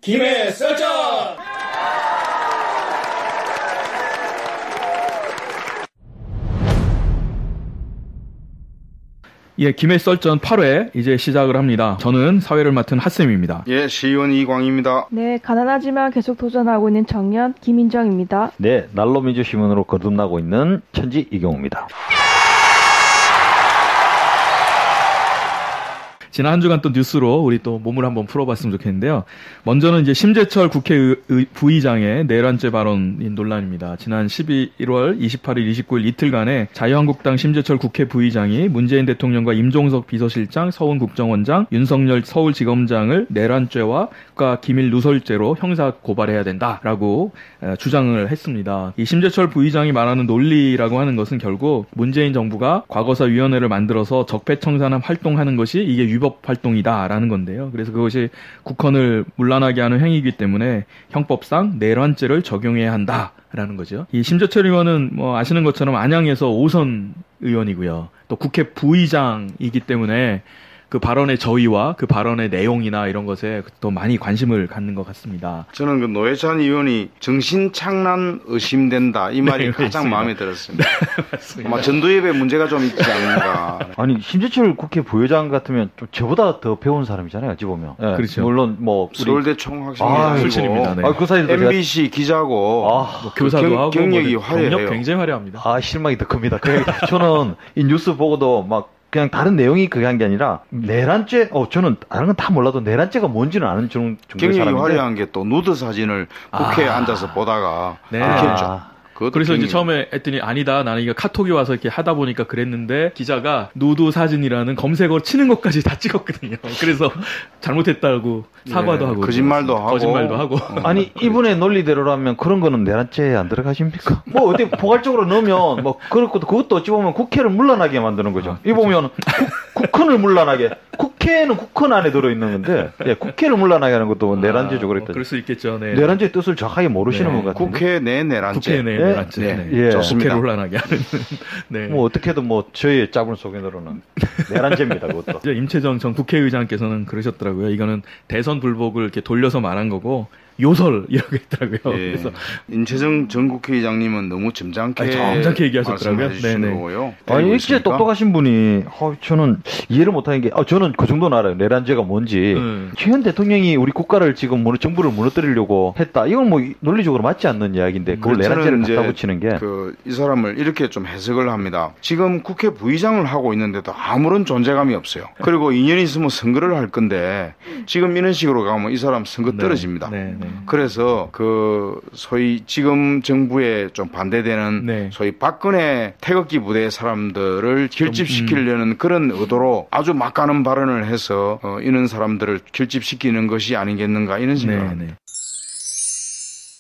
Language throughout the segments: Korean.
김해 설정! 예, 김해 썰전 8회 이제 시작을 합니다. 저는 사회를 맡은 핫쌤입니다. 예, 시의원 이광입니다. 네, 가난하지만 계속 도전하고 있는 청년 김인정입니다. 네, 난로민주시민으로 거듭나고 있는 천지 이경우입니다. 지난 한 주간 또 뉴스로 우리 또 몸을 한번 풀어봤으면 좋겠는데요. 먼저는 이제 심재철 국회 부의장의 내란죄 발언 논란입니다. 지난 11월 28일, 29일 이틀간에 자유한국당 심재철 국회 부의장이 문재인 대통령과 임종석 비서실장, 서훈 국정원장, 윤석열 서울지검장을 내란죄와 기밀 누설죄로 형사 고발해야 된다라고 주장을 했습니다. 이 심재철 부의장이 말하는 논리라고 하는 것은 결국 문재인 정부가 과거사위원회를 만들어서 적폐청산함 활동하는 것이 이게 위법 활동이다라는 건데요. 그래서 그것이 국헌을 문란하게 하는 행위이기 때문에 형법상 내란죄를 적용해야 한다라는 거죠. 이 심재철 의원은 뭐 아시는 것처럼 안양에서 5선 의원이고요. 또 국회 부의장이기 때문에 그 발언의 저의와 그 발언의 내용이나 이런 것에 더 많이 관심을 갖는 것 같습니다. 저는 그 노회찬 의원이 정신착란 의심된다 이 말이 가장 마음에 들었습니다. 맞습니다. 아마 전두엽에 문제가 좀 있지 않는가. 아니 심재철 국회 부의장 같으면 좀 저보다 더 배운 사람이잖아요. 어찌 보면. 네, 그렇죠. 물론 뭐 서울대 총학생이고 출신입니다. 네. 그 사이에도 MBC 기자고 뭐 교사도 하고 경력이 뭐 화려해요. 경력 굉장히 화려합니다. 실망이 더 큽니다. 저는 이 뉴스 보고도 막 그냥 다른 내용이 그게 한 게 아니라 내란죄, 저는 다른 건 다 몰라도 내란죄가 뭔지는 아는 정도의 경력이 사람인데 화려한 게 또 누드 사진을 국회에 앉아서 보다가 네. 그렇게 했죠. 그래서 이제 처음에 했더니 아니다. 나는 이거 카톡이 와서 이렇게 하다 보니까 그랬는데 기자가 누드 사진이라는 검색어 치는 것까지 다 찍었거든요. 그래서 잘못했다고 사과도 하고 거짓말도 하고 아니 이분의 논리대로라면 그런 거는 내란죄에 안 들어가십니까? 뭐 어디 포괄적으로 넣으면 뭐 그것도 어찌 보면 국회를 문란하게 만드는 거죠. 이 보면 국헌을 문란하게 국회는 국헌 안에 들어있는 건데 국회를 문란하게 하는 것도 내란죄죠. 그랬더니 그럴 수 있겠죠. 네. 내란죄의 뜻을 정확하게 모르시는 것 같은데 국회 내 내란죄. 국회 내 내란죄. 네. 네. 좋습니다. 국회를 혼란하게 하는. 네. 뭐 어떻게든 뭐 저희의 짧은 소견으로는 내란죄입니다. 그것도. 임채정 전 국회의장께서는 그러셨더라고요. 이거는 대선 불복을 이렇게 돌려서 말한 거고 요설 이라고 했더라고요. 예. 그래서 임채정 전 국회의장님은 너무 점잖게 얘기하셨더라고요. 말씀해 거고요. 아니 진짜 똑똑하신 분이 저는 이해를 못하는 게 저는 그 정도는 알아요. 내란죄가 뭔지. 최현 대통령이 우리 국가를 지금 정부를 무너뜨리려고 했다. 이건 뭐 논리적으로 맞지 않는 이야기인데 그걸 내란죄를 갖다 붙이는 게 이 사람을 이렇게 좀 해석을 합니다. 지금 국회 부의장을 하고 있는데도 아무런 존재감이 없어요. 그리고 2년 있으면 선거를 할 건데 지금 이런 식으로 가면 이 사람 선거 떨어집니다. 그래서 소위 지금 정부에 좀 반대되는 소위 박근혜 태극기 부대 사람들을 결집시키려는 그런 의도로 아주 막가는 발언을 해서 이런 사람들을 결집시키는 것이 아니겠는가 이런 생각을 합니다.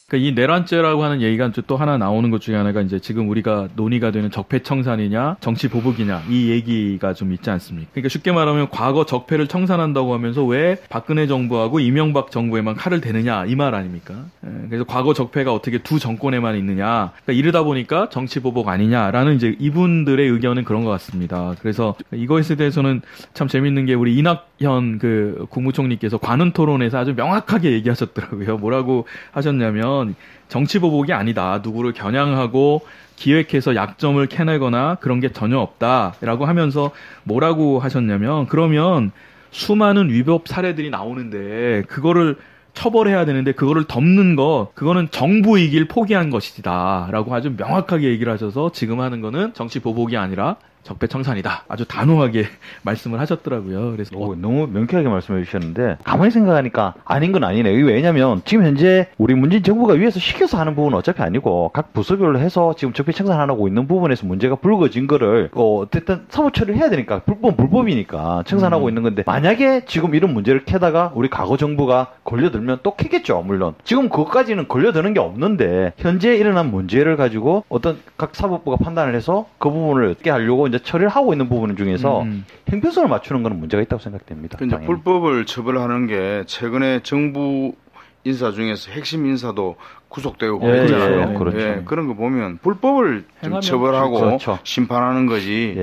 그러니까 이 내란죄라고 하는 얘기가 또 하나 나오는 것 중에 하나가 이제 지금 우리가 논의가 되는 적폐청산이냐 정치 보복이냐 이 얘기가 좀 있지 않습니까? 그러니까 쉽게 말하면 과거 적폐를 청산한다고 하면서 왜 박근혜 정부하고 이명박 정부에만 칼을 대느냐 이 말 아닙니까? 그래서 과거 적폐가 어떻게 두 정권에만 있느냐? 그러니까 이러다 보니까 정치 보복 아니냐라는 이제 이분들의 의견은 그런 것 같습니다. 그래서 이것에 대해서는 참 재밌는 게 우리 이낙현 그 국무총리께서 관훈 토론에서 아주 명확하게 얘기하셨더라고요. 뭐라고 하셨냐면 정치 보복이 아니다. 누구를 겨냥하고 기획해서 약점을 캐내거나 그런 게 전혀 없다라고 하면서 뭐라고 하셨냐면 그러면 수많은 위법 사례들이 나오는데 그거를 처벌해야 되는데 그거를 덮는 그거는 정부이길 포기한 것이다 라고 아주 명확하게 얘기를 하셔서 지금 하는 거는 정치 보복이 아니라 적폐청산이다. 아주 단호하게 말씀을 하셨더라고요. 그래서 너무 명쾌하게 말씀해 주셨는데 가만히 생각하니까 아닌 건 아니네요. 왜냐하면 지금 현재 우리 문재인 정부가 위에서 시켜서 하는 부분은 어차피 아니고 각 부서별로 해서 지금 적폐청산하고 있는 부분에서 문제가 불거진 거를 어쨌든 사법 처리를 해야 되니까 불법이니까 청산하고 있는 건데 만약에 지금 이런 문제를 캐다가 우리 과거 정부가 걸려들면 또 캐겠죠. 물론 지금 그것까지는 걸려드는 게 없는데 현재 일어난 문제를 가지고 어떤 각 사법부가 판단을 해서 그 부분을 어떻게 하려고 이제 처리를 하고 있는 부분 중에서 형평성을 맞추는 것은 문제가 있다고 생각됩니다. 이제 불법을 처벌하는 게 최근에 정부 인사 중에서 핵심 인사도 구속되고 그랬잖아요. 그렇죠. 그런 거 보면 불법을 좀 처벌하고 심판하는 거지.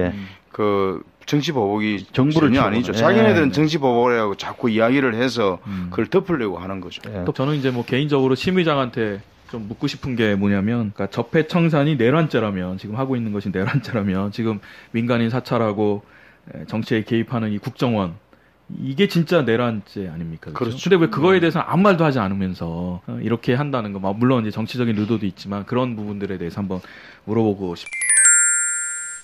정치 보복이 정부를 전혀 치고는. 아니죠. 예. 자기네들은 정치 보복이라고 자꾸 이야기를 해서 그걸 덮으려고 하는 거죠. 예. 또 저는 이제 뭐 개인적으로 심의장한테 좀 묻고 싶은 게 뭐냐면, 그러니까 적폐청산이 내란죄라면, 지금 하고 있는 것이 내란죄라면, 지금 민간인 사찰하고 정치에 개입하는 이 국정원, 이게 진짜 내란죄 아닙니까? 그렇죠? 그렇죠. 근데 왜 그거에 대해서는 아무 말도 하지 않으면서 이렇게 한다는 거, 물론 이제 정치적인 의도도 있지만 그런 부분들에 대해서 한번 물어보고 싶습니다.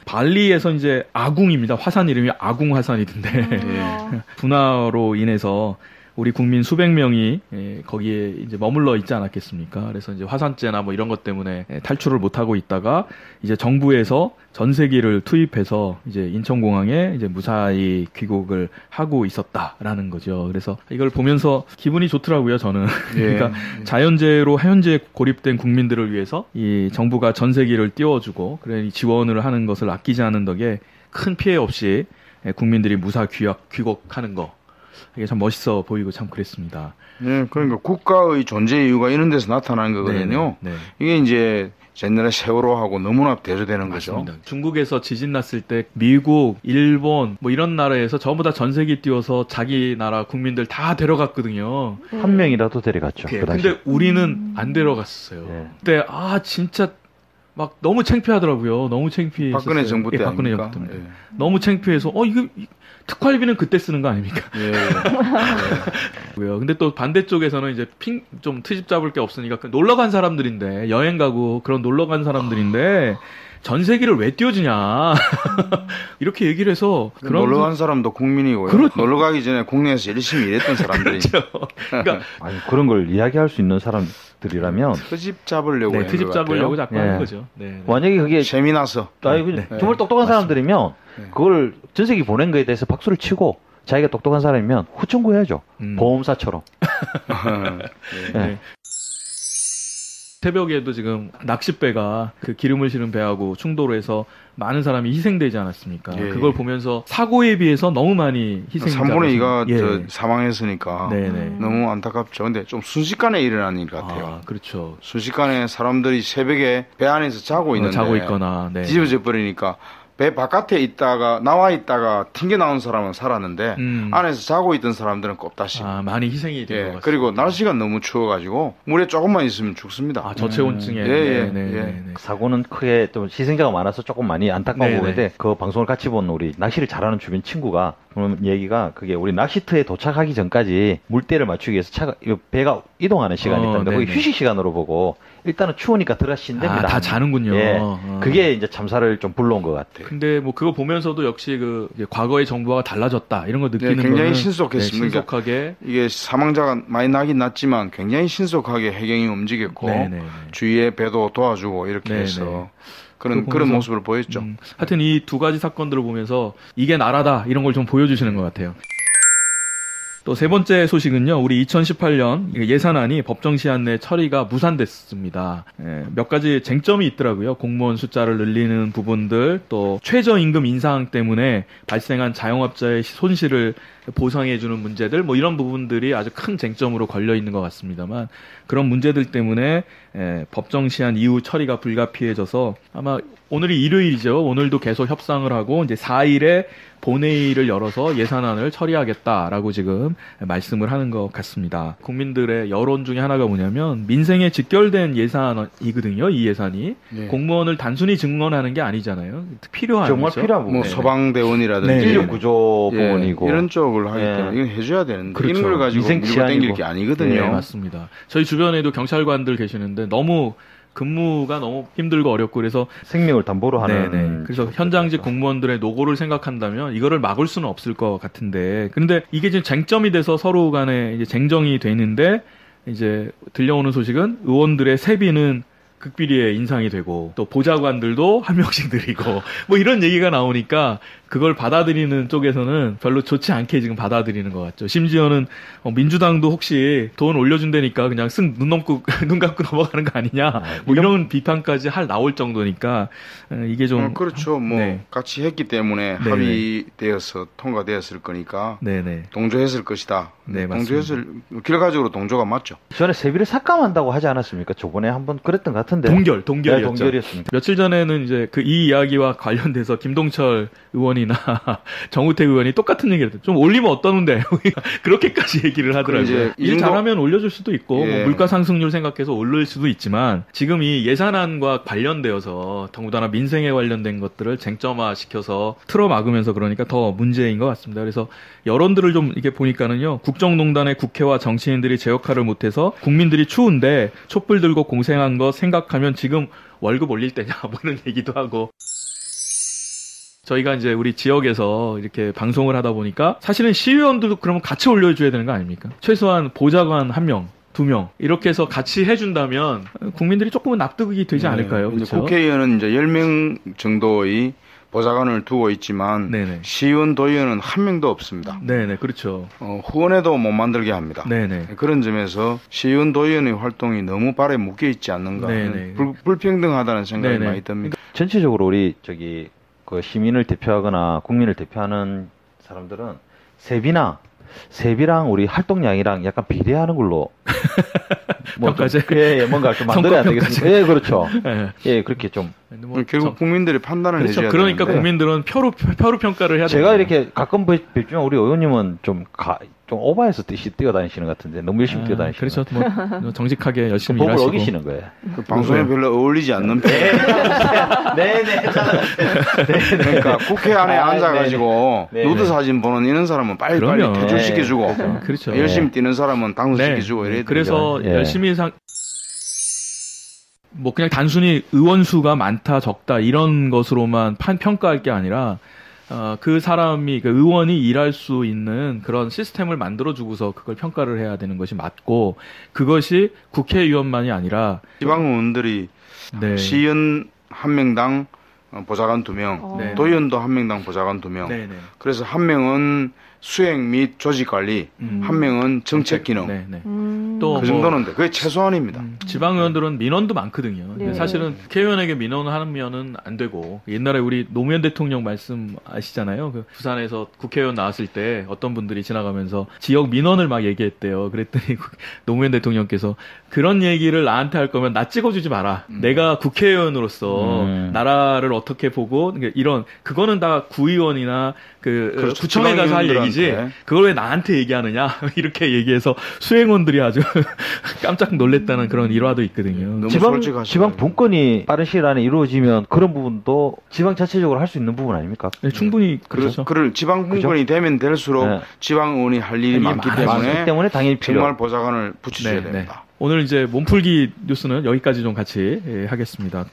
발리에서 이제 아궁입니다. 화산 이름이 아궁 화산이던데 분화로 인해서 우리 국민 수백 명이 거기에 이제 머물러 있지 않았겠습니까? 그래서 이제 화산재나 뭐 이런 것 때문에 탈출을 못 하고 있다가 이제 정부에서 전세기를 투입해서 이제 인천공항에 이제 무사히 귀국을 하고 있었다라는 거죠. 그래서 이걸 보면서 기분이 좋더라고요, 저는. 그러니까 자연재해로 해연재해에 고립된 국민들을 위해서 이 정부가 전세기를 띄워주고 그래 지원을 하는 것을 아끼지 않은 덕에 큰 피해 없이 국민들이 무사 귀국하는 거. 이게 참 멋있어 보이고 참 그랬습니다. 네, 그러니까 국가의 존재 이유가 이런 데서 나타나는 거거든요. 네. 이게 이제 옛날에 세월호하고 너무나 대조되는 맞습니다. 거죠. 중국에서 지진 났을 때 미국, 일본 뭐 이런 나라에서 전부 다 전세기 띄워서 자기 나라 국민들 다 데려갔거든요. 한 명이라도 데려갔죠. 그 당시. 근데 우리는 안 데려갔어요. 예. 그때 진짜 막 너무 창피하더라고요. 너무 창피했어요. 박근혜 정부 때 박근혜 아닙니까? 정부 때. 예. 너무 창피해서 이거 특활비는 그때 쓰는 거 아닙니까? 예. 왜요? 근데 또 반대쪽에서는 이제 좀 트집 잡을 게 없으니까 놀러 간 사람들인데 여행 가고 그런 놀러 간 사람들인데 전세기를 왜 띄워주냐 이렇게 얘기를 해서 놀러 간 사람도 국민이고요. 그렇죠. 놀러 가기 전에 국내에서 열심히 일했던 사람들이 그렇죠. 그러니까 아니, 그런 걸 이야기할 수 있는 사람들이라면 트집 잡으려고 네, 하는 트집 것 잡으려고 같아요. 자꾸 하는 거죠. 네. 만약에 그게 재미나서 정말 똑똑한 사람들이면 그걸 전세기 보낸 거에 대해서 박수를 치고 자기가 똑똑한 사람이면 후청구해야죠. 보험사처럼. 네. 새벽에도 지금 낚싯배가 그 기름을 실은 배하고 충돌해서 많은 사람이 희생되지 않았습니까? 예. 그걸 보면서 사고에 비해서 너무 많이 희생자가 3분의 2가 예. 사망했으니까 네네. 너무 안타깝죠. 근데 좀 순식간에 일어난 일 같아요. 그렇죠. 순식간에 사람들이 새벽에 배 안에서 자고 있는데 자고 있거나 네. 뒤집어져 버리니까 배 바깥에 나와 있다가 튕겨 나온 사람은 살았는데 안에서 자고 있던 사람들은 꼽다시. 많이 희생이 된 것 같습니다. 그리고 날씨가 너무 추워가지고 물에 조금만 있으면 죽습니다. 저체온증에. 예. 사고는 크게 좀 희생자가 많아서 조금 많이 안타까워 네네. 보이는데 그 방송을 같이 본 우리 낚시를 잘하는 주변 친구가 그런 얘기가 그게 우리 낚시터에 도착하기 전까지 물때를 맞추기 위해서 배가 이동하는 시간이 있던데 거기 휴식 시간으로 보고 일단은 추우니까 들어가 쉰답니다. 다 자는군요. 예. 그게 이제 참사를 좀 불러온 것 같아요. 근데 뭐 그거 보면서도 역시 과거의 정부와 달라졌다 이런 거 느끼는 굉장히 거는 신속했습니다. 신속하게 이게 사망자가 많이 나긴 났지만 굉장히 신속하게 해경이 움직였고 주위에 배도 도와주고 이렇게 해서 그런 모습을 보였죠. 하여튼 이 두 가지 사건들을 보면서 이게 나라다 이런 걸 좀 보여주시는 것 같아요. 또 세 번째 소식은요. 우리 2018년 예산안이 법정 시한 내 처리가 무산됐습니다. 몇 가지 쟁점이 있더라고요. 공무원 숫자를 늘리는 부분들, 또 최저임금 인상 때문에 발생한 자영업자의 손실을 보상해주는 문제들, 뭐 이런 부분들이 아주 큰 쟁점으로 걸려 있는 것 같습니다만 그런 문제들 때문에 법정 시한 이후 처리가 불가피해져서 아마 오늘이 일요일이죠. 오늘도 계속 협상을 하고 이제 4일에 본회의를 열어서 예산안을 처리하겠다라고 지금 말씀을 하는 것 같습니다. 국민들의 여론 중에 하나가 뭐냐면 민생에 직결된 예산이거든요. 이 예산이 공무원을 단순히 증원하는 게 아니잖아요. 필요한 정말 거죠. 필요한 부분. 뭐 소방대원이라든지 인력 구조 부분이고 이런 쪽을 하기 때문에 이건 해줘야 되는데 그렇죠. 이런 걸 가지고 밀고 땡길 게 아니거든요. 네, 맞습니다. 저희 주변에도 경찰관들 계시는데 너무 근무가 너무 힘들고 어렵고 그래서 생명을 담보로 하는 그래서 현장직 공무원들의 노고를 생각한다면 이거를 막을 수는 없을 것 같은데 근데 이게 지금 쟁점이 돼서 서로 간에 이제 쟁정이 되는데 이제 들려오는 소식은 의원들의 세비는 극비리에 인상이 되고 또 보좌관들도 한 명씩 늘리고 뭐 이런 얘기가 나오니까 그걸 받아들이는 쪽에서는 별로 좋지 않게 지금 받아들이는 것 같죠. 심지어는 민주당도 혹시 돈 올려준다니까 그냥 눈 감고 넘어가는 거 아니냐 뭐 이런 비판까지 나올 정도니까 이게 좀 그렇죠. 같이 했기 때문에 합의되어서 통과되었을 거니까 동조했을 것이다. 동조했을 결과적으로 동조가 맞죠. 전에 세비를 삭감한다고 하지 않았습니까? 저번에 한번 그랬던 것 같은데 동결이었죠. 동결이었습니다. 며칠 전에는 이제 이 이야기와 관련돼서 김동철 의원이 의원이나 정우택 의원이 똑같은 얘기를 했어요. 좀 올리면 어떠는데 그렇게까지 얘기를 하더라고요. 이제 이 일 정도- 잘하면 올려줄 수도 있고 예. 뭐 물가 상승률 생각해서 올릴 수도 있지만 지금 이 예산안과 관련되어서 더군다나 민생에 관련된 것들을 쟁점화시켜서 틀어막으면서 그러니까 더 문제인 것 같습니다. 그래서 여론들을 좀 이게 보니까는요. 국정농단의 국회와 정치인들이 제 역할을 못해서 국민들이 추운데 촛불 들고 공생한 거 생각하면 지금 월급 올릴 때냐 뭐 이런 얘기도 하고 저희가 이제 우리 지역에서 이렇게 방송을 하다 보니까 사실은 시의원들도 그러면 같이 올려줘야 되는 거 아닙니까? 최소한 보좌관 1명, 2명 이렇게 해서 같이 해준다면 국민들이 조금은 납득이 되지 않을까요? 이제 그렇죠? 국회의원은 이제 10명 정도의 보좌관을 두고 있지만 네네. 시의원, 도의원은 한 명도 없습니다. 네네, 그렇죠. 후원회도 못 만들게 합니다. 네네. 그런 점에서 시의원, 도의원의 활동이 너무 발에 묶여 있지 않는가 네네. 불평등하다는 생각이 네네. 많이 듭니다. 전체적으로 우리 그 시민을 대표하거나 국민을 대표하는 사람들은 세비랑 우리 활동량이랑 약간 비례하는 걸로 평가제? 예, 뭔가 좀 만들어야 성과평가제. 되겠습니다. 예, 그렇죠. 네. 예, 그렇게 좀 뭐 결국 국민들이 판단을 그렇죠. 해줘야 그러니까 되는데 국민들은 표로 평가를 해야 제가 돼요. 이렇게 가끔 뵙지만 우리 의원님은 좀 오버해서 뛰어다니시는 것 같은데 너무 열심히 뛰어다니시는 그렇죠. 뭐 정직하게 열심히 법을 일하시고. 어기시는 거예요. 그 방송에 별로 어울리지 않는 편. 네네. 그러니까 국회 안에 아, 앉아가지고 네네. 누드 사진 보는 이런 사람은 빨리빨리 그럼요. 퇴출시켜주고 그렇죠. 열심히 뛰는 사람은 네. 당선시켜주고 이래야 됩니다. 그래서 예. 열심히 뭐 그냥 단순히 의원 수가 많다 적다 이런 것으로만 평가할 게 아니라 그 사람이 그 의원이 일할 수 있는 그런 시스템을 만들어주고서 그걸 평가를 해야 되는 것이 맞고 그것이 국회의원만이 아니라 지방의원들이 네. 시의원 한 명당 보좌관 2명, 네. 도의원도 한 명당 보좌관 2명. 네네. 그래서 한 명은 수행 및 조직관리, 한 명은 정책기능. 네네. 그 또 뭐, 정도는 돼. 그게 최소한입니다. 지방의원들은 민원도 많거든요. 네. 사실은 국회의원에게 민원을 하면은 안 되고 옛날에 우리 노무현 대통령 말씀 아시잖아요. 그 부산에서 국회의원 나왔을 때 어떤 분들이 지나가면서 지역 민원을 막 얘기했대요. 그랬더니 노무현 대통령께서 그런 얘기를 나한테 할 거면 나 찍어주지 마라. 내가 국회의원으로서 나라를 어떻게 보고 이런 그거는 다 구의원이나 그렇죠. 구청에 가서 할 얘기지. 그걸 왜 나한테 얘기하느냐 이렇게 얘기해서 수행원들이 아주 깜짝 놀랬다는 그런 일화도 있거든요. 너무 지방 솔직하시네요. 분권이 빠른 시일 안에 이루어지면 그런 부분도 지방 자체적으로 할 수 있는 부분 아닙니까? 네, 충분히 그렇죠. 그럴 지방 분권이 되면 될수록 네. 지방의원이 할 일이 많기 많기 때문에 당연히 필요. 정말 보좌관을 붙이셔야 됩니다. 오늘 이제 몸풀기 뉴스는 여기까지 좀 같이 하겠습니다.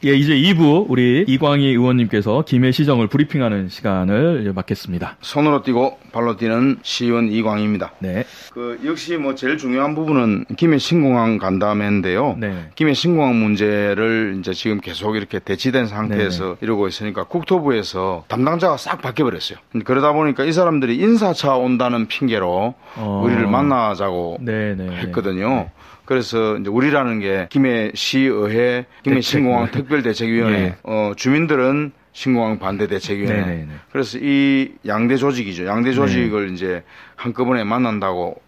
예, 이제 2부 우리 이광희 의원님께서 김해 시정을 브리핑하는 시간을 맡겠습니다. 손으로 뛰고 발로 뛰는 시의원 이광희입니다. 네. 역시 뭐 제일 중요한 부분은 김해 신공항 간담회인데요. 네. 김해 신공항 문제를 이제 지금 계속 이렇게 대치된 상태에서 이러고 있으니까 국토부에서 담당자가 싹 바뀌어버렸어요. 그러다 보니까 이 사람들이 인사차 온다는 핑계로 우리를 만나자고 했거든요. 그래서 이제 우리라는 게 김해시의회, 김해신공항 특별대책위원회, 주민들은 신공항 반대대책위원회. 그래서 이 양대 조직이죠. 양대 조직을 이제 한꺼번에 만난다고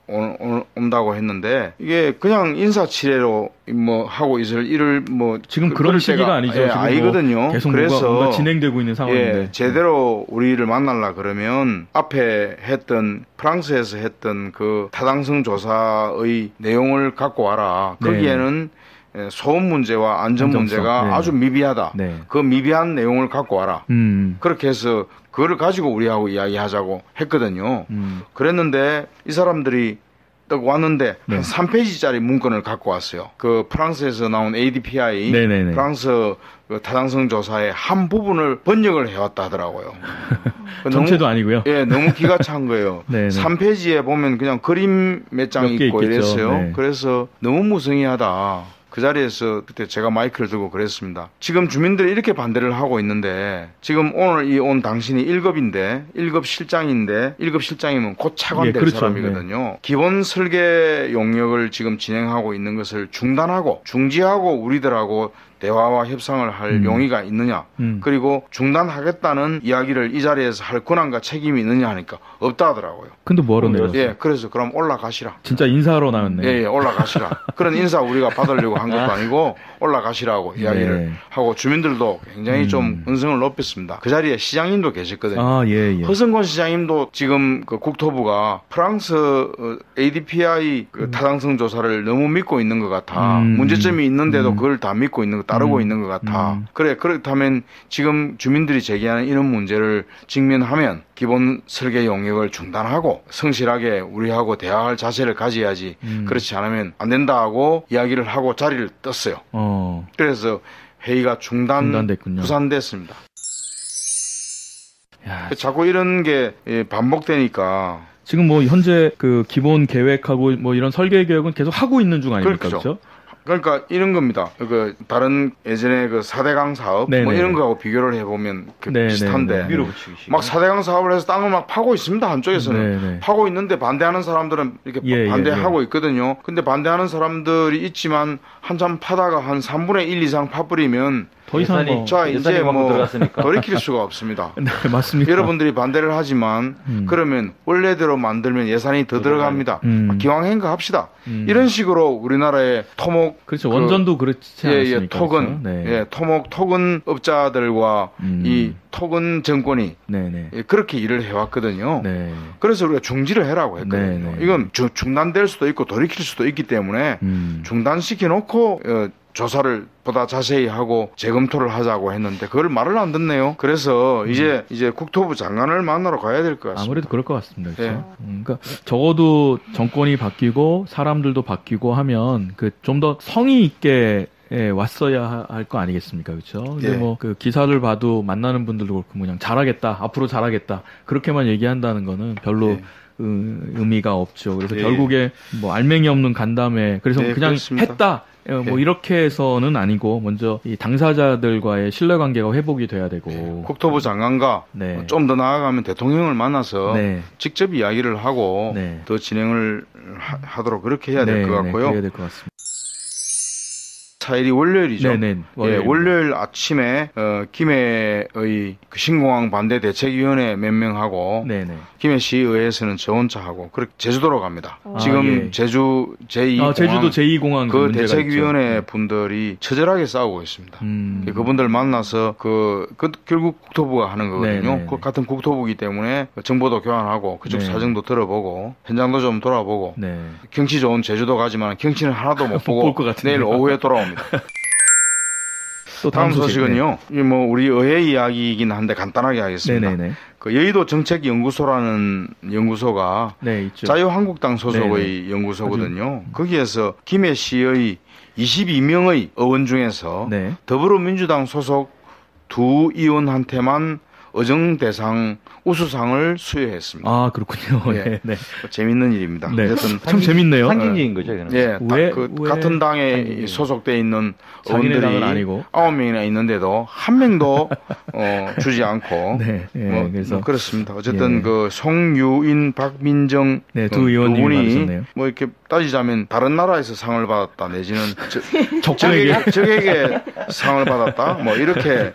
온다고 했는데 이게 그냥 인사치레로 뭐 하고 있을 일을 뭐 지금 그런 시기가 아니죠. 예, 지금 아니거든요. 뭐 계속 그래서 뭔가 진행되고 있는 상황인데 예, 제대로 우리를 만나려 그러면 앞에 했던 프랑스에서 했던 그 타당성 조사의 내용을 갖고 와라. 거기에는 소음 문제와 안전 문제가 아주 미비하다. 그 미비한 내용을 갖고 와라. 그렇게 해서 그거를 가지고 우리하고 이야기하자고 했거든요. 그랬는데 이 사람들이 딱 왔는데 한 3페이지짜리 문건을 갖고 왔어요. 그 프랑스에서 나온 ADPI 프랑스 그 타당성 조사의 한 부분을 번역을 해왔다 하더라고요. 전체도 아니고요. 예, 너무 기가 찬 거예요. 3페이지에 보면 그냥 그림 몇 장 있고 이랬어요. 그래서 너무 무성의하다. 그 자리에서 그때 제가 마이크를 들고 그랬습니다. 지금 주민들이 이렇게 반대를 하고 있는데 지금 오늘 온 당신이 1급인데 1급 실장인데 1급 실장이면 곧 차관 될 사람이거든요. 기본 설계 용역을 지금 진행하고 있는 것을 중지하고 우리들하고 대화와 협상을 할 용의가 있느냐, 그리고 중단하겠다는 이야기를 이 자리에서 할 권한과 책임이 있느냐 하니까 없다 하더라고요. 근데 뭐하러 내렸어요? 예, 그래서 그럼 올라가시라. 진짜 인사하러 나왔네. 예, 올라가시라. 그런 인사 우리가 받으려고 한 것도 아니고 올라가시라고 이야기를 네. 하고 주민들도 굉장히 좀 언성을 높였습니다. 그 자리에 시장님도 계셨거든요. 아, 예, 예. 허승권 시장님도 지금 그 국토부가 프랑스 ADPI 그 타당성 조사를 너무 믿고 있는 것 같아. 문제점이 있는데도 그걸 다 믿고 있는 거 따르고 있는 것 같아. 그래, 그렇다면 지금 주민들이 제기하는 이런 문제를 직면하면 기본 설계 용역을 중단하고 성실하게 우리하고 대화할 자세를 가져야지. 그렇지 않으면 안 된다고 이야기를 하고 자리를 떴어요. 그래서 회의가 중단됐군요. 부산됐습니다. 야, 자꾸 이런 게 반복되니까 지금 뭐 현재 그 기본 계획하고 뭐 이런 설계 계획은 계속 하고 있는 중 아닙니까? 그렇죠. 그렇죠? 그러니까 이런 겁니다. 그 다른 예전에 그 4대강 사업 뭐 네네. 이런 거하고 비교를 해보면 비슷한데 밀어붙이기 막 4대강 사업을 해서 땅을 막 파고 있습니다. 한쪽에서는 네네. 파고 있는데 반대하는 사람들은 이렇게 예, 반대하고 있거든요. 근데 반대하는 사람들이 있지만 한참 파다가 한 3분의 1 이상 파버리면 더 이상 뭐... 자 이제 뭐 들어갔으니까. 돌이킬 수가 없습니다. 네, 맞습니다. 여러분들이 반대를 하지만 그러면 원래대로 만들면 예산이 더 들어갑니다. 기왕행거 합시다. 이런 식으로 우리나라의 토목 그렇죠. 원전도 그렇지 않습니까? 토건 그렇죠? 네. 예, 토건 업자들과 이 토건 정권이 네네. 예, 그렇게 일을 해왔거든요. 네. 그래서 우리가 중지를 해라고 했거든요. 네네. 이건 중단될 수도 있고 돌이킬 수도 있기 때문에 중단시켜 놓고 조사를 보다 자세히 하고 재검토를 하자고 했는데 그걸 말을 안 듣네요. 그래서 이제 국토부 장관을 만나러 가야 될 것 같습니다. 아무래도 그럴 것 같습니다. 그렇죠? 그러니까 적어도 정권이 바뀌고 사람들도 바뀌고 하면 그 좀 더 성의 있게 왔어야 할 거 아니겠습니까? 그렇죠? 근데 예. 뭐 그 기사를 봐도 만나는 분들도 그렇고 그냥 잘하겠다, 앞으로 잘하겠다 그렇게만 얘기한다는 거는 별로 의미가 없죠. 그래서 결국에 뭐 알맹이 없는 간담회 그래서 그냥 그렇습니다. 했다. 뭐 이렇게 해서는 아니고 먼저 이 당사자들과의 신뢰관계가 회복이 돼야 되고 국토부 장관과 네. 좀 더 나아가면 대통령을 만나서 네. 직접 이야기를 하고 네. 더 진행을 하도록 그렇게 해야 될 것 같고요. 그래야 될 것 같습니다. 4일이 월요일이죠. 네네. 예, 월요일 아침에 김해의 그 신공항 반대 대책위원회 몇 명하고 네네. 김해시의회에서는 저 혼자 하고 그렇게 제주도로 갑니다. 지금 예. 제주 제2공항 제주도 제2공항 그 대책위원회 분들이 처절하게 싸우고 있습니다. 그분들 만나서 결국 국토부가 하는 거거든요. 네네. 그 같은 국토부이기 때문에 정보도 교환하고 그쪽 네. 사정도 들어보고 현장도 좀 돌아보고 네. 경치 좋은 제주도 가지만 경치는 하나도 못 보고 볼 것 같은데요. 내일 오후에 돌아옵니다. 또 다음 소식은요. 뭐 우리 의회 이야기이긴 한데 간단하게 하겠습니다. 네네네. 그 여의도 정책연구소라는 연구소가 네, 있죠. 자유한국당 소속의 연구소거든요. 거기에서 김해시의 22명의 의원 중에서 네. 더불어민주당 소속 두 의원한테만 의정 대상 우수상을 수여했습니다. 아, 그렇군요. 예. 네. 네. 재밌는 일입니다. 네. 어쨌든 참 재밌네요. 상징적인 거죠, 이거는. 예, 왜 같은 당에 상징적인 소속돼 있는 자기네 당은 의원들이 아니고 9명이나 있는데도 한 명도 주지 않고 네. 네. 그래서 그렇습니다. 어쨌든 예. 그 송유인, 박민정 네, 두 의원님이 분이 받으셨네요. 뭐 이렇게 따지자면 다른 나라에서 상을 받았다 내지는 적군에게 적에게 상을 받았다 뭐 이렇게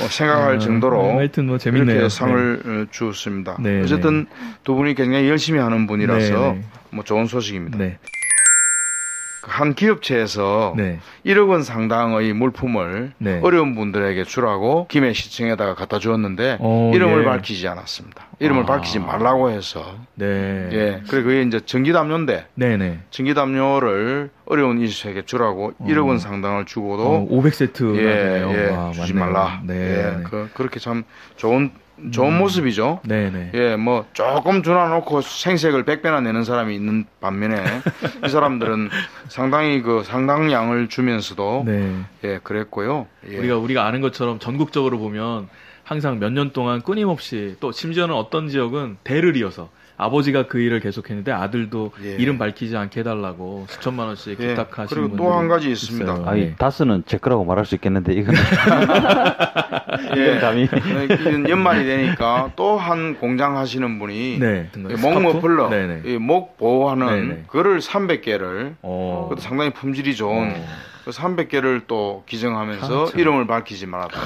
생각할 정도로 하여튼 뭐 재밌네요. 이렇게 상을 주었습니다. 네, 어쨌든 두 분이 굉장히 열심히 하는 분이라서 네, 네. 뭐 좋은 소식입니다. 네. 한 기업체에서 네. 1억 원 상당의 물품을 네. 어려운 분들에게 주라고 김해시청에다가 갖다 주었는데 이름을 예. 밝히지 않았습니다. 이름을 밝히지 말라고 해서 네. 예, 그래 그게 이제 전기담요인데 네네. 전기담요를 어려운 이주에게 주라고 1억 원 상당을 주고도 500세트가 예, 와, 주지 맞네요. 말라. 네. 예, 그렇게 참 좋은 모습이죠. 네네. 예, 뭐 조금 주나놓고 생색을 100배나 내는 사람이 있는 반면에 이 사람들은 상당히 상당량을 주면서도 네. 예, 그랬고요. 예. 우리가 아는 것처럼 전국적으로 보면 항상 몇 년 동안 끊임없이 또 심지어는 어떤 지역은 대를 이어서 아버지가 그 일을 계속했는데 아들도 예. 이름 밝히지 않게 해달라고 수천만 원씩 예. 기탁하시는 그리고 분들이 또 한 가지 있습니다. 있어요. 아니 네. 다스는 제 거라고 말할 수 있겠는데 이건 예. 감히 이런 연말이 되니까 또 한 공장 하시는 분이 네. 목 머플러, 네네. 이 목 보호하는 네네. 그거를 300개를 어. 그것도 상당히 품질이 좋은 그 300개를 또 기증하면서 아, 참. 이름을 밝히지 말았다가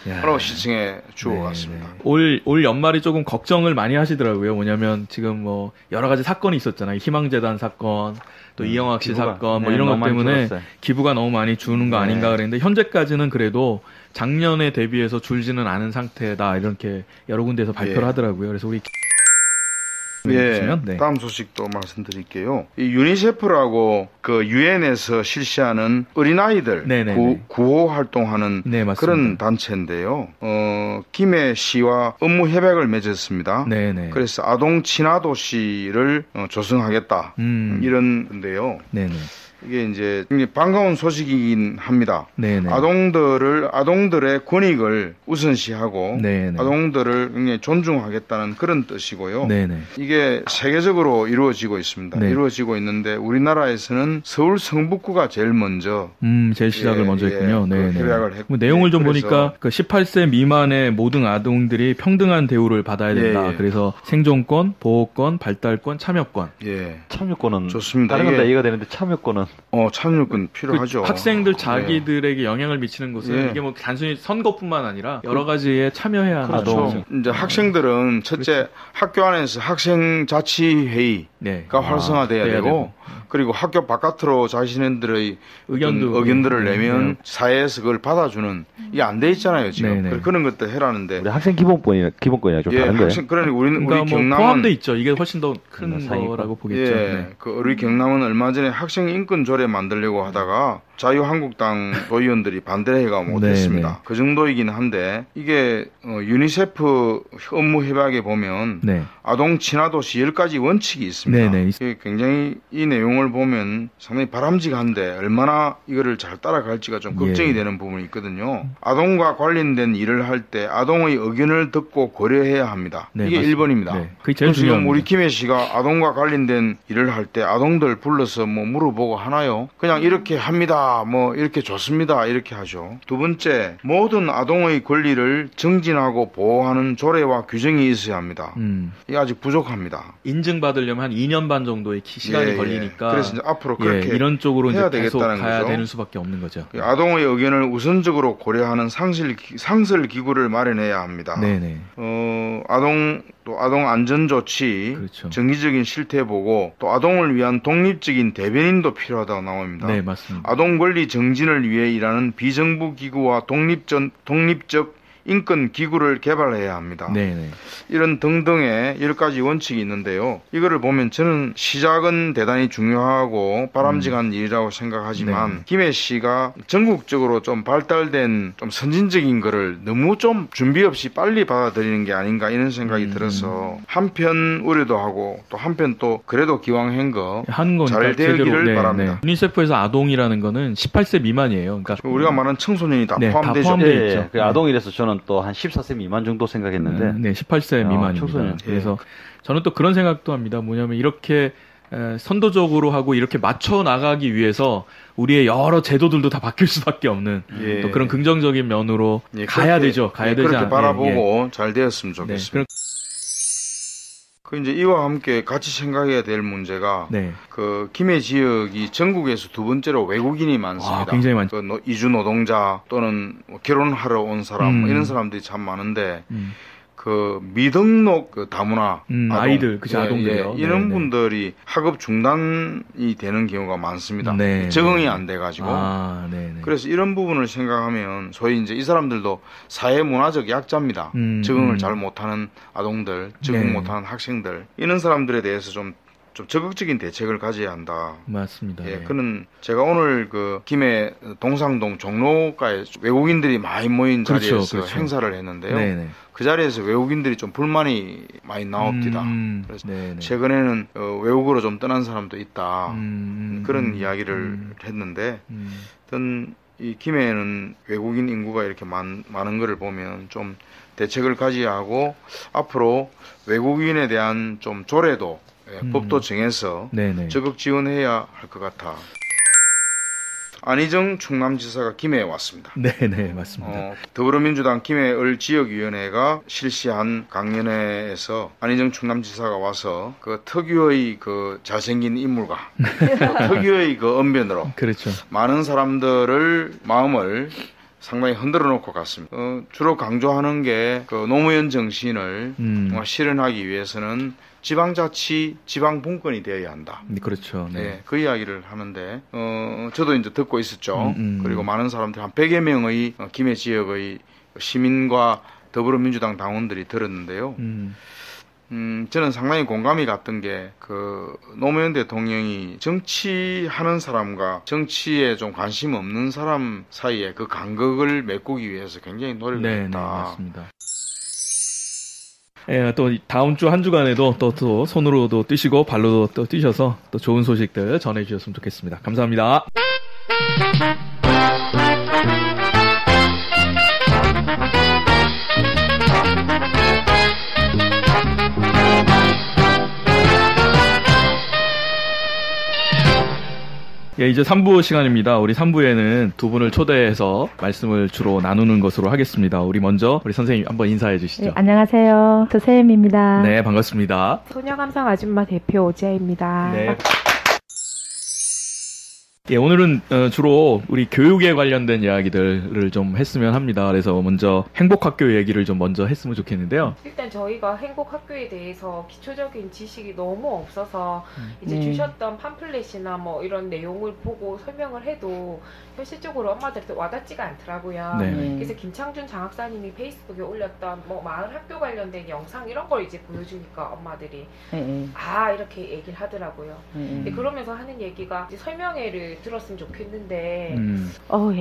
야. 바로 시청에 주고 네, 갔습니다. 네. 올 연말이 조금 걱정을 많이 하시더라고요. 뭐냐면 지금 뭐 여러 가지 사건이 있었잖아요. 희망재단 사건, 또 이영학 씨 기부가, 사건, 뭐 네, 이런 것 너무 많이 때문에 줄었어요. 기부가 너무 많이 주는 거 네. 아닌가 그랬는데 현재까지는 그래도 작년에 대비해서 줄지는 않은 상태다 이렇게 여러 군데에서 발표를 예. 하더라고요. 그래서 우리 예, 보시면, 네. 다음 소식도 말씀드릴게요. 이 유니세프라고 그 유엔에서 실시하는 어린아이들 네네네. 구호 활동하는 네, 맞습니다. 그런 단체인데요. 김해 시와 업무 협약을 맺었습니다. 네네. 그래서 아동 친화 도시를 조성하겠다 이런 건데요. 네네. 이게 이제 굉장히 반가운 소식이긴 합니다. 네네. 아동들의 권익을 우선시하고 네네. 아동들을 굉장히 존중하겠다는 그런 뜻이고요. 네네. 이게 세계적으로 이루어지고 있습니다. 네. 이루어지고 있는데 우리나라에서는 서울 성북구가 제일 먼저 제일 시작을 예, 먼저 했군요. 그 네. 협약을 했고 뭐 내용을 좀 그래서 보니까 그 18세 미만의 모든 아동들이 평등한 대우를 받아야 된다. 예, 예. 그래서 생존권, 보호권, 발달권, 참여권. 예. 참여권은 좋습니다. 다른 건 이게- 다 이해가 되는데 참여권은 참여권 그 필요하죠. 학생들 자기들에게 영향을 미치는 것은 예. 이게 뭐 단순히 선거뿐만 아니라 여러 가지에 참여해야 하는 그렇죠. 거죠. 이제 학생들은 첫째 학교 안에서 학생 자치회의가 네. 활성화돼야 돼야 되고 그리고 학교 바깥으로 자신들의 의견들을 네, 내면 네. 사회에서 그걸 받아주는 이게 안 돼 있잖아요 지금. 네, 네. 그런 것들 해라는데 우리 학생 기본권이랑 좀 예, 다른 거예요. 그러니 우리 그러니까 뭐 경남은 포함돼 있죠. 이게 훨씬 더 큰 상위권. 거라고 보겠죠. 예, 네. 우리 경남은 얼마 전에 학생 인권 조례 만들려고 하다가 자유한국당 도의원들이 반대해가 못했습니다. 네, 네. 그 정도이긴 한데 이게 유니세프 업무 협약에 보면 네. 아동 친화 도시 10가지 원칙이 있습니다. 네, 네. 이게 굉장히 이 내용을 보면 상당히 바람직한데 얼마나 이거를 잘 따라갈지가 좀 걱정이 예. 되는 부분이 있거든요. 아동과 관련된 일을 할 때 아동의 의견을 듣고 고려해야 합니다. 네, 이게 맞습니다. 1번입니다. 네. 그게 제일 지금 중요합니다. 우리 김해 씨가 아동과 관련된 일을 할 때 아동들 불러서 뭐 물어보고 하나요? 그냥 이렇게 합니다. 뭐 이렇게 좋습니다. 이렇게 하죠. 두 번째, 모든 아동의 권리를 정진하고 보호하는 조례와 규정이 있어야 합니다. 이게 아직 부족합니다. 인증받으려면 한 2년 반 정도의 시간이 예, 예. 걸리니까 그래서 이제 앞으로 예, 그렇게 이런 쪽으로 이제 해야 계속 되겠다는 가야 거죠. 되는 수밖에 없는 거죠. 아동의 의견을 우선적으로 고려하는 상설 기구를 마련해야 합니다. 네네. 아동 안전 조치, 그렇죠. 정기적인 실태 보고 또 아동을 위한 독립적인 대변인도 필요하다고 나옵니다. 네, 맞습니다. 아동 권리 정진을 위해 일하는 비정부 기구와 독립적 인권 기구를 개발해야 합니다. 네네. 이런 등등의 10가지 원칙이 있는데요. 이거를 보면 저는 시작은 대단히 중요하고 바람직한 일이라고 생각하지만 네. 김해 씨가 전국적으로 좀 발달된 좀 선진적인 거를 너무 좀 준비 없이 빨리 받아들이는 게 아닌가 이런 생각이 들어서 한편 우려도 하고 또 한편 또 그래도 기왕한 거 하는 거니까 잘 되기를 제대로, 바랍니다. 유니세프에서 아동이라는 거는 18세 미만이에요. 그러니까 우리가 말하는 청소년이 다 네, 다 포함되죠. 포함되어 예, 있죠. 그 아동이라서 저는 또 한 14세 미만 정도 생각했는데 네, 18세 미만입니다. 청소년. 그래서 저는 또 그런 생각도 합니다. 뭐냐면 이렇게 선도적으로 하고 이렇게 맞춰 나가기 위해서 우리의 여러 제도들도 다 바뀔 수밖에 없는 예. 또 그런 긍정적인 면으로 예, 가야 그렇게, 되죠. 가야 예, 되지 그렇게 않- 바라보고 잘 되었으면 네, 좋겠습니다. 그 이제 이와 함께 같이 생각해야 될 문제가 네. 그 김해 지역이 전국에서 두 번째로 외국인이 많습니다. 굉장히 많- 그 이주 노동자 또는 뭐 결혼하러 온 사람 뭐 이런 사람들이 참 많은데 음. 그 미등록 그 다문화 아이들, 그치, 아동들이요. 이런 네, 네. 분들이 학업 중단이 되는 경우가 많습니다. 네, 적응이 네. 안 돼가지고. 네. 그래서 이런 부분을 생각하면 소위 이제 이 사람들도 사회 문화적 약자입니다. 적응을 잘 못하는 아동들, 적응 네. 못하는 학생들 이런 사람들에 대해서 좀 적극적인 대책을 가져야 한다. 맞습니다. 예, 네. 그는 제가 오늘 그 김해 동상동 종로가에 외국인들이 많이 모인 그렇죠, 자리에서 그렇죠. 행사를 했는데요. 네네. 그 자리에서 외국인들이 좀 불만이 많이 나옵니다. 그래서 네네. 최근에는 외국으로 좀 떠난 사람도 있다. 음, 그런 이야기를 했는데, 하여튼 이 김해에는 외국인 인구가 이렇게 많은 것을 보면 좀 대책을 가져야 하고 앞으로 외국인에 대한 좀 조례도 법도 정해서 네네. 적극 지원해야 할 것 같아. 안희정 충남지사가 김해에 왔습니다. 네네, 맞습니다. 더불어민주당 김해을 지역위원회가 실시한 강연회에서 안희정 충남지사가 와서 그 특유의 그 잘생긴 인물과 특유의 그 언변으로 그렇죠. 많은 사람들을 마음을 상당히 흔들어 놓고 갔습니다. 주로 강조하는 게 그 노무현 정신을 실현하기 위해서는 지방자치, 지방분권이 되어야 한다. 그렇죠. 네. 네, 그 이야기를 하는데 저도 이제 듣고 있었죠. 그리고 많은 사람들 한 100여 명의 김해 지역의 시민과 더불어민주당 당원들이 들었는데요. 저는 상당히 공감이 갔던 게 그 노무현 대통령이 정치하는 사람과 정치에 좀 관심 없는 사람 사이에 그 간극을 메꾸기 위해서 굉장히 노력을 네, 했다. 네, 맞습니다. 예, 또 다음 주 한 주간에도 또 손으로도 뛰시고 발로도 또 뛰셔서 또 좋은 소식들 전해주셨으면 좋겠습니다. 감사합니다. 예, 이제 3부 시간입니다. 우리 3부에는 두 분을 초대해서 말씀을 주로 나누는 것으로 하겠습니다. 우리 먼저 우리 선생님 한번 인사해 주시죠. 네, 안녕하세요. 서세임입니다. 네, 반갑습니다. 소녀감성 아줌마 대표 오지아입니다. 네. 예, 오늘은 주로 우리 교육에 관련된 이야기들을 좀 했으면 합니다. 그래서 먼저 행복학교 얘기를 좀 먼저 했으면 좋겠는데요. 일단 저희가 행복학교에 대해서 기초적인 지식이 너무 없어서 이제 네. 주셨던 팜플렛이나 뭐 이런 내용을 보고 설명을 해도 현실적으로 엄마들한테 와닿지가 않더라고요. 네. 그래서 김창준 장학사님이 페이스북에 올렸던 뭐 마을 학교 관련된 영상 이런 걸 이제 보여주니까 엄마들이 네, 아 이렇게 얘기를 하더라고요. 네. 근데 그러면서 하는 얘기가 이제 설명회를 들었으면 좋겠는데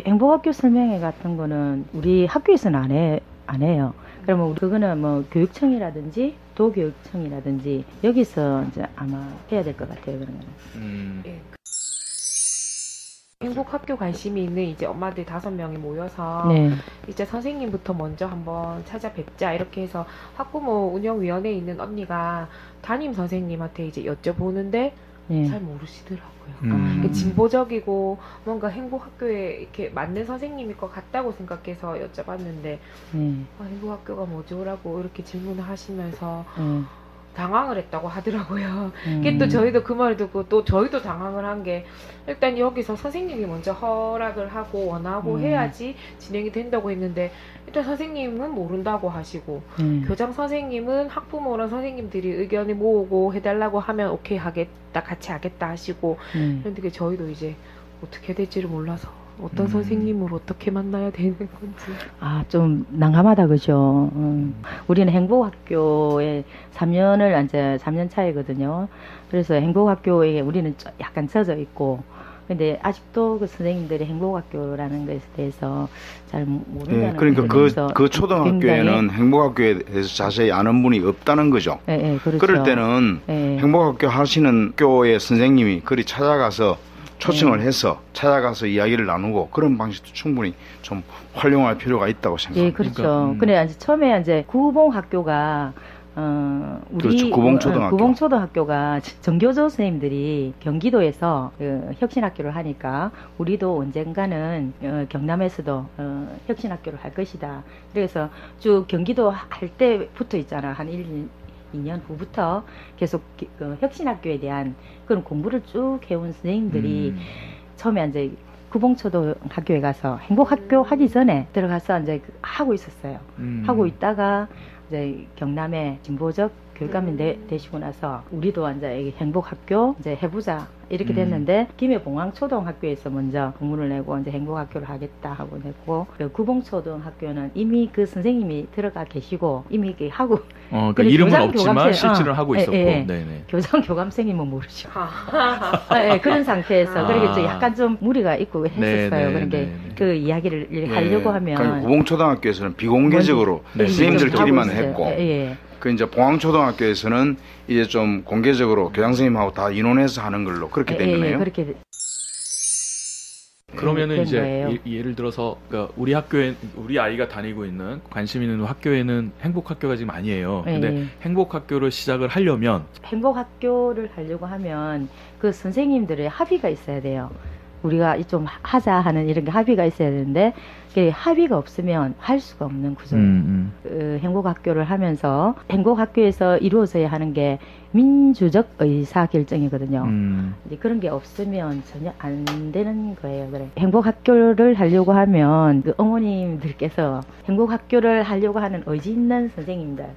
행복학교 설명회 같은 거는 우리 학교에서는 안 해요. 그러면 그거는 뭐 교육청이라든지 도교육청이라든지 여기서 이제 아마 해야 될 것 같아요. 그런 거는. 예. 행복학교 관심이 있는 이제 엄마들 5명이 모여서 네. 이제 선생님부터 먼저 한번 찾아뵙자 이렇게 해서 학부모 운영위원회에 있는 언니가 담임 선생님한테 이제 여쭤보는데 네. 잘 모르시더라고요. 음. 진보적이고 뭔가 행복학교에 이렇게 맞는 선생님일 것 같다고 생각해서 여쭤봤는데 네. 행복학교가 뭐죠라고 이렇게 질문을 하시면서 네. 당황을 했다고 하더라고요. 그게 또 저희도 그 말을 듣고 또 저희도 당황을 한 게 일단 여기서 선생님이 먼저 허락을 하고 원하고 해야지 진행이 된다고 했는데 일단 선생님은 모른다고 하시고 교장 선생님은 학부모랑 선생님들이 의견을 모으고 해달라고 하면 오케이 하겠다 같이 하겠다 하시고 그런데 저희도 이제 어떻게 될지를 몰라서 어떤 선생님을 어떻게 만나야 되는 건지. 아, 좀 난감하다, 그죠? 우리는 행복학교에 3년 차이거든요. 그래서 행복학교에 우리는 약간 젖어 있고, 근데 아직도 그 선생님들이 행복학교라는 것에 대해서 잘 모른다는 네, 그러니까 그 초등학교에는 행복학교에 대해서 자세히 아는 분이 없다는 거죠. 네, 그렇죠. 그럴 때는 행복학교 하시는 교의 선생님이 그리 찾아가서 초청을 해서 찾아가서 이야기를 나누고 그런 방식도 충분히 좀 활용할 필요가 있다고 생각합니다. 예, 그렇죠. 근데 처음에 이제 구봉학교가 우리 그렇죠. 구봉초등학교. 구봉초등학교가 정교조 선생님들이 경기도에서 혁신학교를 하니까 우리도 언젠가는 경남에서도 혁신학교를 할 것이다. 그래서 쭉 경기도 할 때부터 있잖아. 한 2년 후부터 계속 혁신학교에 대한 그런 공부를 쭉 해온 선생님들이 처음에 이제 구봉초등학교에 가서 행복학교 하기 전에 들어가서 이제 하고 있었어요. 하고 있다가 이제 경남에 진보적 교육감이 되시고 나서 우리도 이제 행복학교 이제 해보자 이렇게 됐는데 김해봉황초등학교에서 먼저 공문을 내고 이제 행복학교를 하겠다 하고 내고 그 구봉초등학교는 이미 그 선생님이 들어가 계시고 이미 이렇게 하고 그러니까 이름은 없지만 실질을 하고 있었고 네네. 교장 교감생님은 모르죠. 그런 상태에서 그러게 약간 좀 무리가 있고 했었어요. 그러니까 그 이야기를 하려고 하면 그러니까 구봉초등학교에서는 비공개적으로 선생님들끼리만 했고 그 이제 봉황초등학교에서는 이제 좀 공개적으로 교장 선생님하고 다 인원해서 하는 걸로 그렇게 된 거네요. 그렇게. 그러면은 된 이제 거예요. 예를 들어서 그러니까 우리 아이가 다니고 있는 관심 있는 학교에는 행복학교가 지금 아니에요. 근데 예. 행복학교를 시작을 하려면 행복학교를 하려고 하면 그 선생님들의 합의가 있어야 돼요. 우리가 좀 하자 하는 이런 게 합의가 있어야 되는데 그 합의가 없으면 할 수가 없는 구조예요. 그 행복학교를 하면서 행복학교에서 이루어져야 하는 게 민주적 의사결정이거든요. 이제 그런 게 없으면 전혀 안 되는 거예요. 그래. 행복학교를 하려고 하면 그 어머님들께서 행복학교를 하려고 하는 의지 있는 선생님들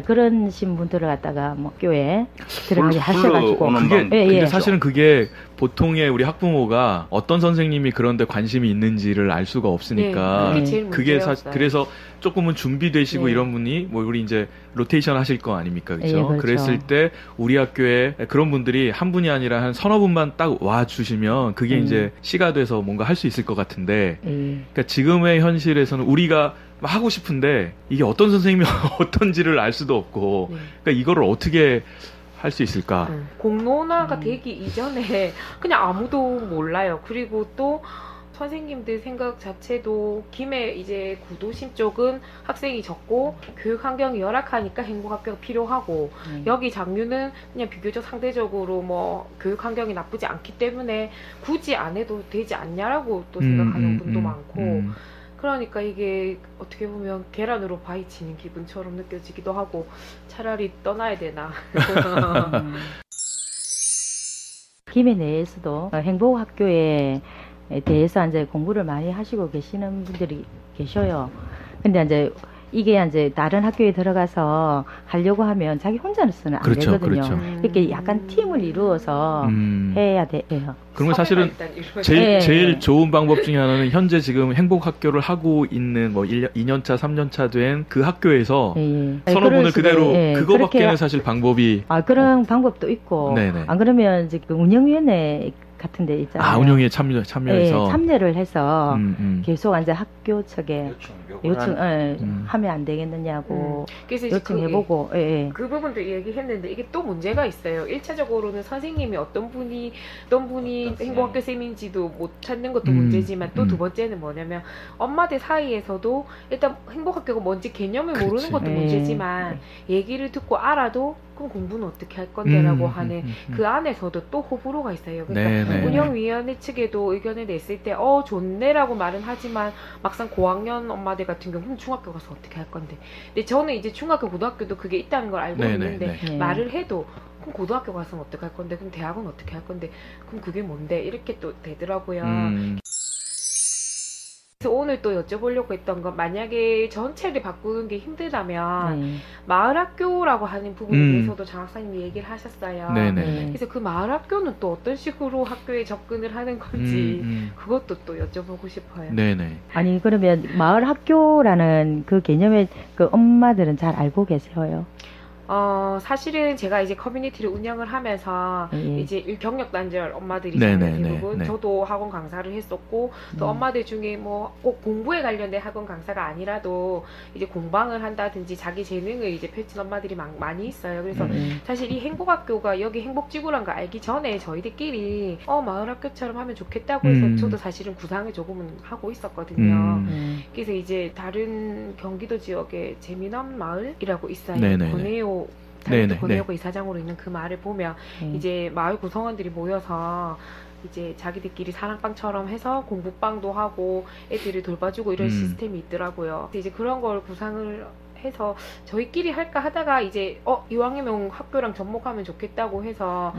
그런 신분들을 갖다가 뭐 교회에 들어가게 하셔가지고 근데 사실은 그게 보통의 우리 학부모가 어떤 선생님이 그런데 관심이 있는지를 알 수가 없으니까 그게 그래서 조금은 준비되시고 이런 분이 뭐 우리 이제 로테이션 하실 거 아닙니까, 그렇죠? 그렇죠. 그랬을 때 우리 학교에 그런 분들이 한 분이 아니라 한 서너 분만 딱 와 주시면 그게 이제 시가 돼서 뭔가 할 수 있을 것 같은데, 그러니까 지금의 현실에서는 우리가 하고 싶은데 이게 어떤 선생님이 어떤지를 알 수도 없고, 그러니까 이거를 어떻게 할 수 있을까? 공론화가 되기 이전에 그냥 아무도 몰라요. 그리고 또 선생님들 생각 자체도 김해 이제 구도심 쪽은 학생이 적고 교육 환경이 열악하니까 행복학교가 필요하고 여기 장류는 그냥 비교적 상대적으로 뭐 교육 환경이 나쁘지 않기 때문에 굳이 안 해도 되지 않냐라고 또 생각하는 분도 많고 그러니까 이게 어떻게 보면 계란으로 바위 치는 기분처럼 느껴지기도 하고 차라리 떠나야 되나. 김해 내에서도 행복학교에 대해서 이제 공부를 많이 하시고 계시는 분들이 계셔요. 근데 이제 이게 이제 다른 학교에 들어가서 하려고 하면 자기 혼자서는 안 되거든요. 그렇죠. 이렇게 약간 팀을 이루어서 해야 돼요. 그러면 사실은 제일 좋은 방법 중에 하나는 현재 지금 행복학교를 하고 있는 뭐 2년차, 3년차 된 그 학교에서 서너 분을 그대로 그거밖에는 사실 방법이 그런 방법도 있고 안 그러면 이제 그 운영위원회 같은 데 있잖아요. 운영에 참여해서 참여를 해서 계속 이제 학교 측에 요청 하면 안 되겠느냐고 요청해보고 그 부분도 얘기했는데 이게 또 문제가 있어요. 1차적으로는 선생님이 어떤 분이 행복학교 쌤인지도 못 찾는 것도 문제지만 또 두 번째는 뭐냐면 엄마들 사이에서도 일단 행복학교가 뭔지 개념을 모르는 것도 문제지만 얘기를 듣고 알아도 그럼 공부는 어떻게 할 건데라고 하는 그 안에서도 또 호불호가 있어요. 그러니까 운영위원회 측에도 의견을 냈을 때 좋네라고 말은 하지만 막상 고학년 엄마들 같은 경우는 중학교 가서 어떻게 할 건데. 근데 저는 이제 중학교, 고등학교도 그게 있다는 걸 알고 있는데 말을 해도 그럼 고등학교 가서는 어떻게 할 건데, 그럼 대학은 어떻게 할 건데, 그럼 그게 뭔데 이렇게 또 되더라고요. 그래서 오늘 또 여쭤보려고 했던 건 만약에 전체를 바꾸는 게 힘들다면 마을학교라고 하는 부분에 대해서도 장 학사님이 얘기를 하셨어요. 그래서 그 마을학교는 또 어떤 식으로 학교에 접근을 하는 건지 그것도 또 여쭤보고 싶어요. 아니 그러면 마을학교라는 그 개념에 그 엄마들은 잘 알고 계세요? 사실은 제가 이제 커뮤니티를 운영을 하면서 이제 경력 단절 엄마들이잖아요. 대부분 저도 학원 강사를 했었고 또 엄마들 중에 뭐 꼭 공부에 관련된 학원 강사가 아니라도 이제 공방을 한다든지 자기 재능을 이제 펼친 엄마들이 많이 있어요. 그래서 사실 이 행복학교가 여기 행복지구란 거 알기 전에 저희들끼리 마을학교처럼 하면 좋겠다고 해서 저도 사실은 구상을 조금은 하고 있었거든요. 그래서 이제 다른 경기도 지역에 재미난 마을이라고 있어요. 권해요 권해요가 이사장으로 있는 그 마을을 보면 이제 마을 구성원들이 모여서 이제 자기들끼리 사랑방처럼 해서 공부방도 하고 애들을 돌봐주고 이런 시스템이 있더라고요. 이제 그런 걸 구상을 해서 저희끼리 할까 하다가 이제 이왕이면 학교랑 접목하면 좋겠다고 해서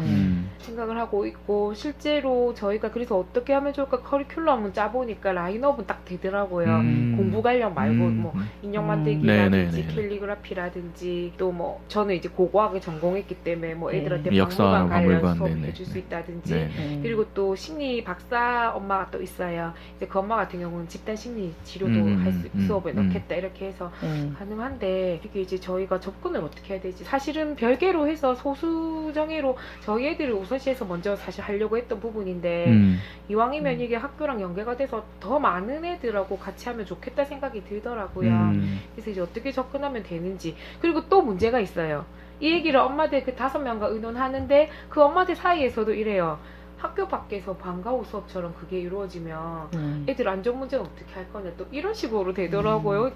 생각을 하고 있고 실제로 저희가 그래서 어떻게 하면 좋을까 커리큘럼은 짜보니까 라인업은 딱 되더라고요. 공부 관련 말고 뭐 인형 만들기라든지 캘리그라피라든지 또 뭐 저는 이제 고고학을 전공했기 때문에 뭐 애들한테 박물관 관련 수업 해줄 수 있다든지 그리고 또 심리 박사 엄마가 또 있어요. 이제 그 엄마 같은 경우는 집단 심리 치료도 할 수 수업에 넣겠다 이렇게 해서 가능한데 이게 이제 저희가 접근을 어떻게 해야 되지? 사실은 별개로 해서 소수정예로 저희 애들을 우선시해서 먼저 사실 하려고 했던 부분인데 이왕이면 이게 학교랑 연계가 돼서 더 많은 애들하고 같이 하면 좋겠다 생각이 들더라고요. 그래서 이제 어떻게 접근하면 되는지 그리고 또 문제가 있어요. 이 얘기를 엄마들 그 5명과 의논하는데 그 엄마들 사이에서도 이래요. 학교 밖에서 방과후 수업처럼 그게 이루어지면 애들 안전 문제는 어떻게 할 거냐 또 이런 식으로 되더라고요.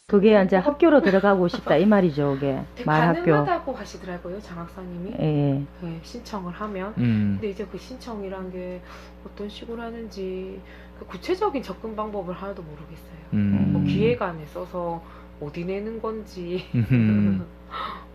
그게 이제 학교로 들어가고 싶다 이 말이죠, 그게. 말학교. 가능하다고 하시더라고요, 장학사님이. 예. 네, 신청을 하면. 근데 이제 그 신청이란 게 어떤 식으로 하는지 그 구체적인 접근 방법을 하나도 모르겠어요. 뭐 기획안에 써서 어디 내는 건지.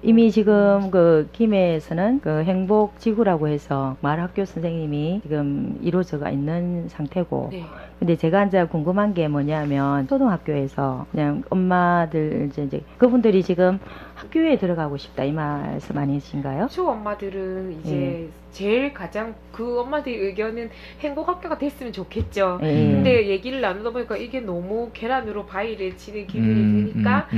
이미 지금 그 김해에서는 그 행복지구라고 해서 말학교 선생님이 지금 이루어져가 있는 상태고. 네. 근데 제가 이제 궁금한 게 뭐냐면 초등학교에서 그냥 엄마들 이제 그분들이 지금 학교에 들어가고 싶다 이 말씀 아니신가요? 초 엄마들은 이제 제일 가장 그 엄마들의 의견은 행복학교가 됐으면 좋겠죠. 근데 얘기를 나누다 보니까 이게 너무 계란으로 바위를 치는 기분이 드니까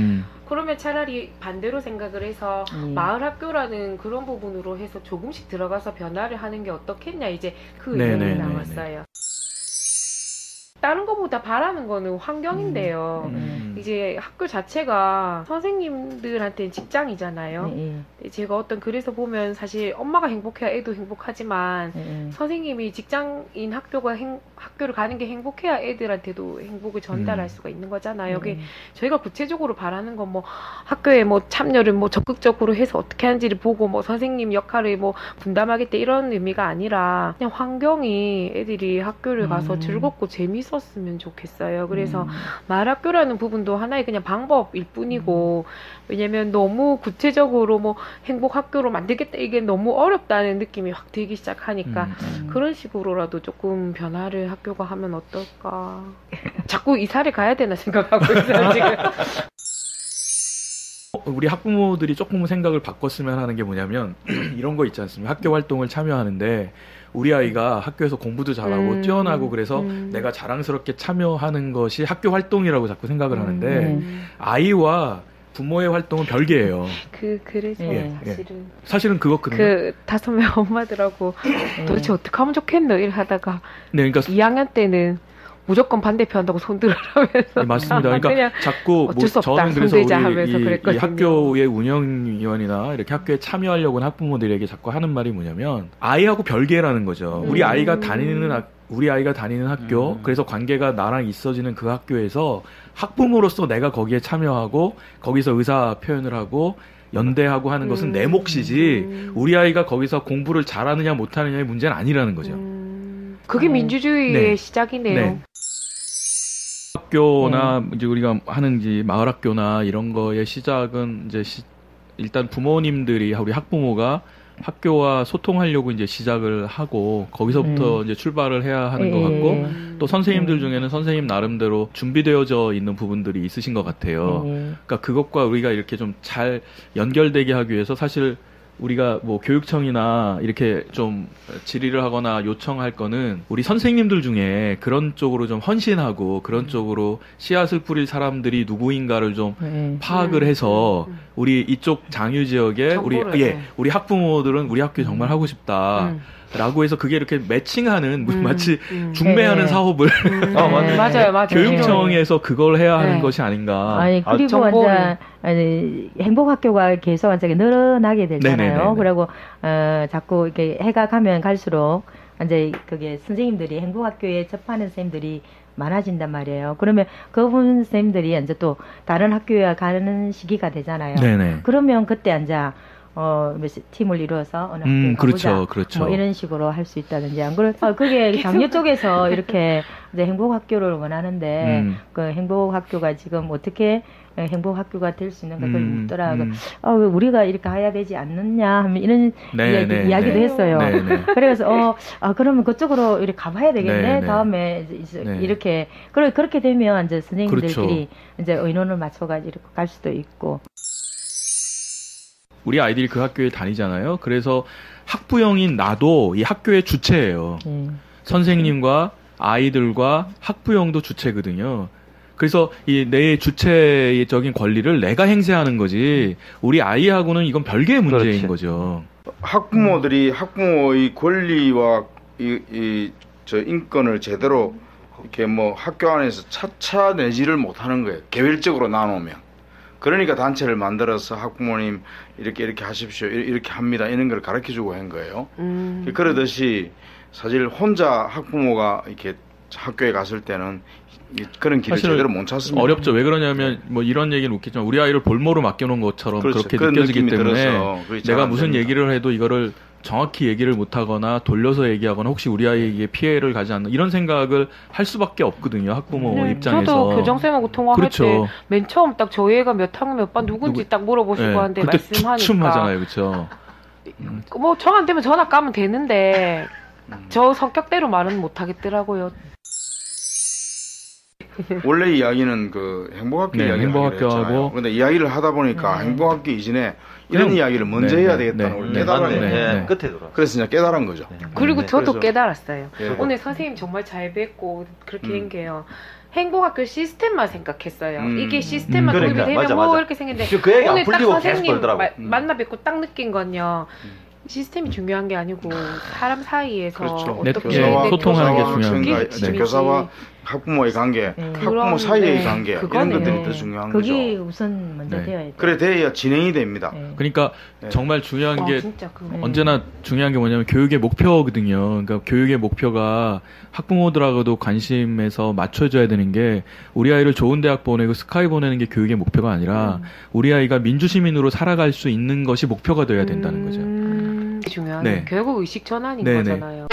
그러면 차라리 반대로 생각을 해서 마을학교라는 그런 부분으로 해서 조금씩 들어가서 변화를 하는 게 어떻겠냐 이제 그 의견이 나왔어요. 다른 것보다 바라는 거는 환경인데요. 이제 학교 자체가 선생님들한테는 직장이잖아요. 제가 어떤 글에서 보면 사실 엄마가 행복해야 애도 행복하지만 선생님이 직장인 학교를 가는 게 행복해야 애들한테도 행복을 전달할 수가 있는 거잖아요. 저희가 구체적으로 바라는 건 뭐 학교에 뭐 참여를 뭐 적극적으로 해서 어떻게 하는지를 보고 뭐 선생님 역할을 뭐 분담하겠다 이런 의미가 아니라 그냥 환경이 애들이 학교를 가서 즐겁고 재밌었으면 좋겠어요. 그래서 말학교라는 부분도 하나의 그냥 방법일 뿐이고 왜냐면 너무 구체적으로 뭐 행복학교로 만들겠다 이게 너무 어렵다는 느낌이 확 들기 시작하니까 그런 식으로라도 조금 변화를 학교가 하면 어떨까. 자꾸 이사를 가야 되나 생각하고 있어요 지금. 우리 학부모들이 조금 생각을 바꿨으면 하는 게 뭐냐면 이런 거 있지 않습니까? 학교 활동을 참여하는데 우리 아이가 학교에서 공부도 잘하고 뛰어나고 그래서 내가 자랑스럽게 참여하는 것이 학교 활동이라고 자꾸 생각을 하는데 아이와 부모의 활동은 별개예요. 그래서 사실은 그거거든요. 그 5명 엄마들하고 도대체 어떻게 하면 좋겠노 일 하다가 네, 그러니까 2학년 때는 무조건 반대표한다고 손들으라면서 네, 맞습니다. 그러니까 자꾸 뭐 저는 그래서 우리 이 학교의 운영위원이나 이렇게 학교에 참여하려고 하는 학부모들에게 자꾸 하는 말이 뭐냐면 아이하고 별개라는 거죠. 우리 아이가 다니는 학교, 그래서 관계가 나랑 있어지는 그 학교에서 학부모로서 내가 거기에 참여하고 거기서 의사 표현을 하고 연대하고 하는 것은 내 몫이지 우리 아이가 거기서 공부를 잘하느냐 못하느냐의 문제는 아니라는 거죠. 그게 민주주의의 시작이네요. 학교나 이제 우리가 하는 이제 마을학교나 이런 거의 시작은 이제 일단 부모님들이 우리 학부모가 학교와 소통하려고 이제 시작을 하고 거기서부터 이제 출발을 해야 하는 것 같고 또 선생님들 중에는 선생님 나름대로 준비되어져 있는 부분들이 있으신 것 같아요. 그러니까 그것과 우리가 이렇게 좀 잘 연결되게 하기 위해서 사실 우리가 뭐 교육청이나 이렇게 좀 질의를 하거나 요청할 거는 우리 선생님들 중에 그런 쪽으로 좀 헌신하고 그런 쪽으로 씨앗을 뿌릴 사람들이 누구인가를 좀 파악을 해서 우리 이쪽 장유 지역에 우리 학부모들은 우리 학교 정말 하고 싶다. 라고 해서 그게 이렇게 매칭하는 마치 중매하는 사업을 맞아요. 교육청에서 그걸 해야 하는 것이 아닌가. 아니 그리고 완전 행복학교가 계속 완전 늘어나게 되잖아요. 그리고 자꾸 이렇게 해가 가면 갈수록 이제 그게 선생님들이 행복학교에 접하는 선생님들이 많아진단 말이에요. 그러면 그분 선생님들이 이제 또 다른 학교에 가는 시기가 되잖아요. 그러면 그때 이제 팀을 이루어서 어느 학교에 가보자. 그렇죠. 뭐 이런 식으로 할 수 있다든지. 안 그래? 그게 장려 쪽에서 이렇게 이제 행복학교를 원하는데 그 행복학교가 지금 어떻게 행복학교가 될 수 있는가 그걸 묻더라. 왜 우리가 이렇게 해야 되지 않느냐 하면 이런 이야기도 했어요. 그래서 그러면 그쪽으로 이렇게 가봐야 되겠네. 다음에 이렇게 그렇게 되면 이제 선생님들끼리 이제 의논을 맞춰가지고 이렇게 갈 수도 있고. 우리 아이들이 그 학교에 다니잖아요. 그래서 학부형인 나도 이 학교의 주체예요. 선생님과 아이들과 학부형도 주체거든요. 그래서 이 내 주체적인 권리를 내가 행사하는 거지 우리 아이하고는 이건 별개의 문제인 거죠. 학부모들이 학부모의 권리와 저 인권을 제대로 이렇게 뭐 학교 안에서 찾아내지를 못하는 거예요. 개별적으로 나누면. 그러니까 단체를 만들어서 학부모님 이렇게 하십시오. 이렇게 합니다. 이런 걸 가르쳐 주고 한 거예요. 그러듯이 사실 혼자 학부모가 이렇게 학교에 갔을 때는 그런 길을 제대로 못 찾습니다. 어렵죠. 왜 그러냐면 뭐 이런 얘기는 웃기지만 우리 아이를 볼모로 맡겨놓은 것처럼 그렇죠. 그렇게 느껴지기 때문에 내가 무슨 얘기를 해도 이거를 정확히 얘기를 못하거나 돌려서 얘기하거나 혹시 우리 아이에게 피해를 가지 않는 이런 생각을 할 수밖에 없거든요. 학부모 입장에서. 저도 교장쌤하고 통화할 그렇죠. 때 맨 처음 딱 저희 애가 몇 학년 몇 반 누군지 딱 물어보시고 네. 하는데 그때 말씀하니까 추춤하잖아요. 그렇죠. 뭐 정 안 되면 전화 까면 되는데 저 성격대로 말은 못 하겠더라고요. 원래 이야기는 그 행복학교 네, 이야기를 행복학교하고 했잖아요. 그런데 이야기를 하다 보니까 행복학교 이전에 이런 이야기를 먼저 해야 되겠다는 걸 깨달았는데 끝에 돌아. 그래서 이제 깨달은 거죠. 그리고 저도 그래서- 깨달았어요. 예. 오늘 선생님 정말 잘 뵙고 그렇게 된 게요. 행복학교 시스템만 생각했어요. 이게 시스템만 도입이 그러니까, 되면 맞아, 뭐 맞아. 이렇게 생겼는데 그 얘기 안 오늘 딱 풀리고 계속 선생님 돌더라고. 만나 뵙고 딱 느낀 건요. 시스템이 중요한 게 아니고 사람 사이에서 그렇죠. 어떻게 교사와 소통하는 게 교사와 중요한 학생과- 거예요. 네, 핵심이지. 교사와 학부모의 관계, 학부모 그런, 사이의 네, 관계 이런 그거네. 것들이 더 중요한 그게 거죠. 우선 먼저 네. 되어야 돼요. 그래 돼야 진행이 됩니다. 네. 그러니까 네. 정말 중요한 게 진짜 그 언제나 중요한 게 뭐냐면 교육의 목표거든요. 그러니까 교육의 목표가 학부모들하고도 관심에서 맞춰줘야 되는 게 우리 아이를 좋은 대학 보내고 스카이 보내는 게 교육의 목표가 아니라 우리 아이가 민주시민으로 살아갈 수 있는 것이 목표가 되어야 된다는 거죠. 중요한 네. 결국 의식 전환인 네네. 거잖아요.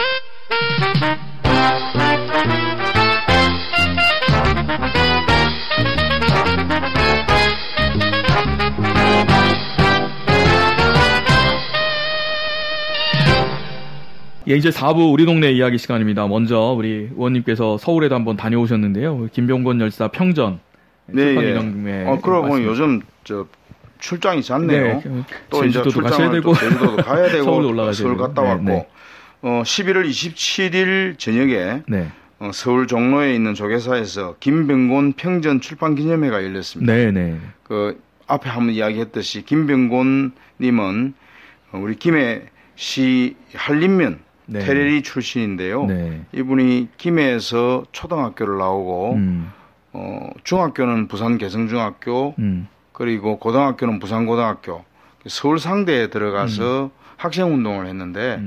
예, 이제 4부 우리 동네 이야기 시간입니다. 먼저 우리 의원님께서 서울에도 한번 다녀오셨는데요. 김병곤 열사 평전 네, 출판 예. 기념회. 그러고 보니 요즘 저 출장이 잦네요. 네, 또 이제 제주도도 가셔야 출장을 되고 또 제주도도 가야 되고 서울 올라가셔야 서울 되고. 갔다 네, 왔고 네. 11월 27일 저녁에 네. 서울 종로에 있는 조계사에서 김병곤 평전 출판 기념회가 열렸습니다. 네, 네. 그 앞에 한번 이야기했듯이 김병곤 님은 우리 김해시 한림면 네. 테레리 출신인데요. 네. 이분이 김해에서 초등학교를 나오고 중학교는 부산 개성중학교 그리고 고등학교는 부산고등학교 서울 상대에 들어가서 학생운동을 했는데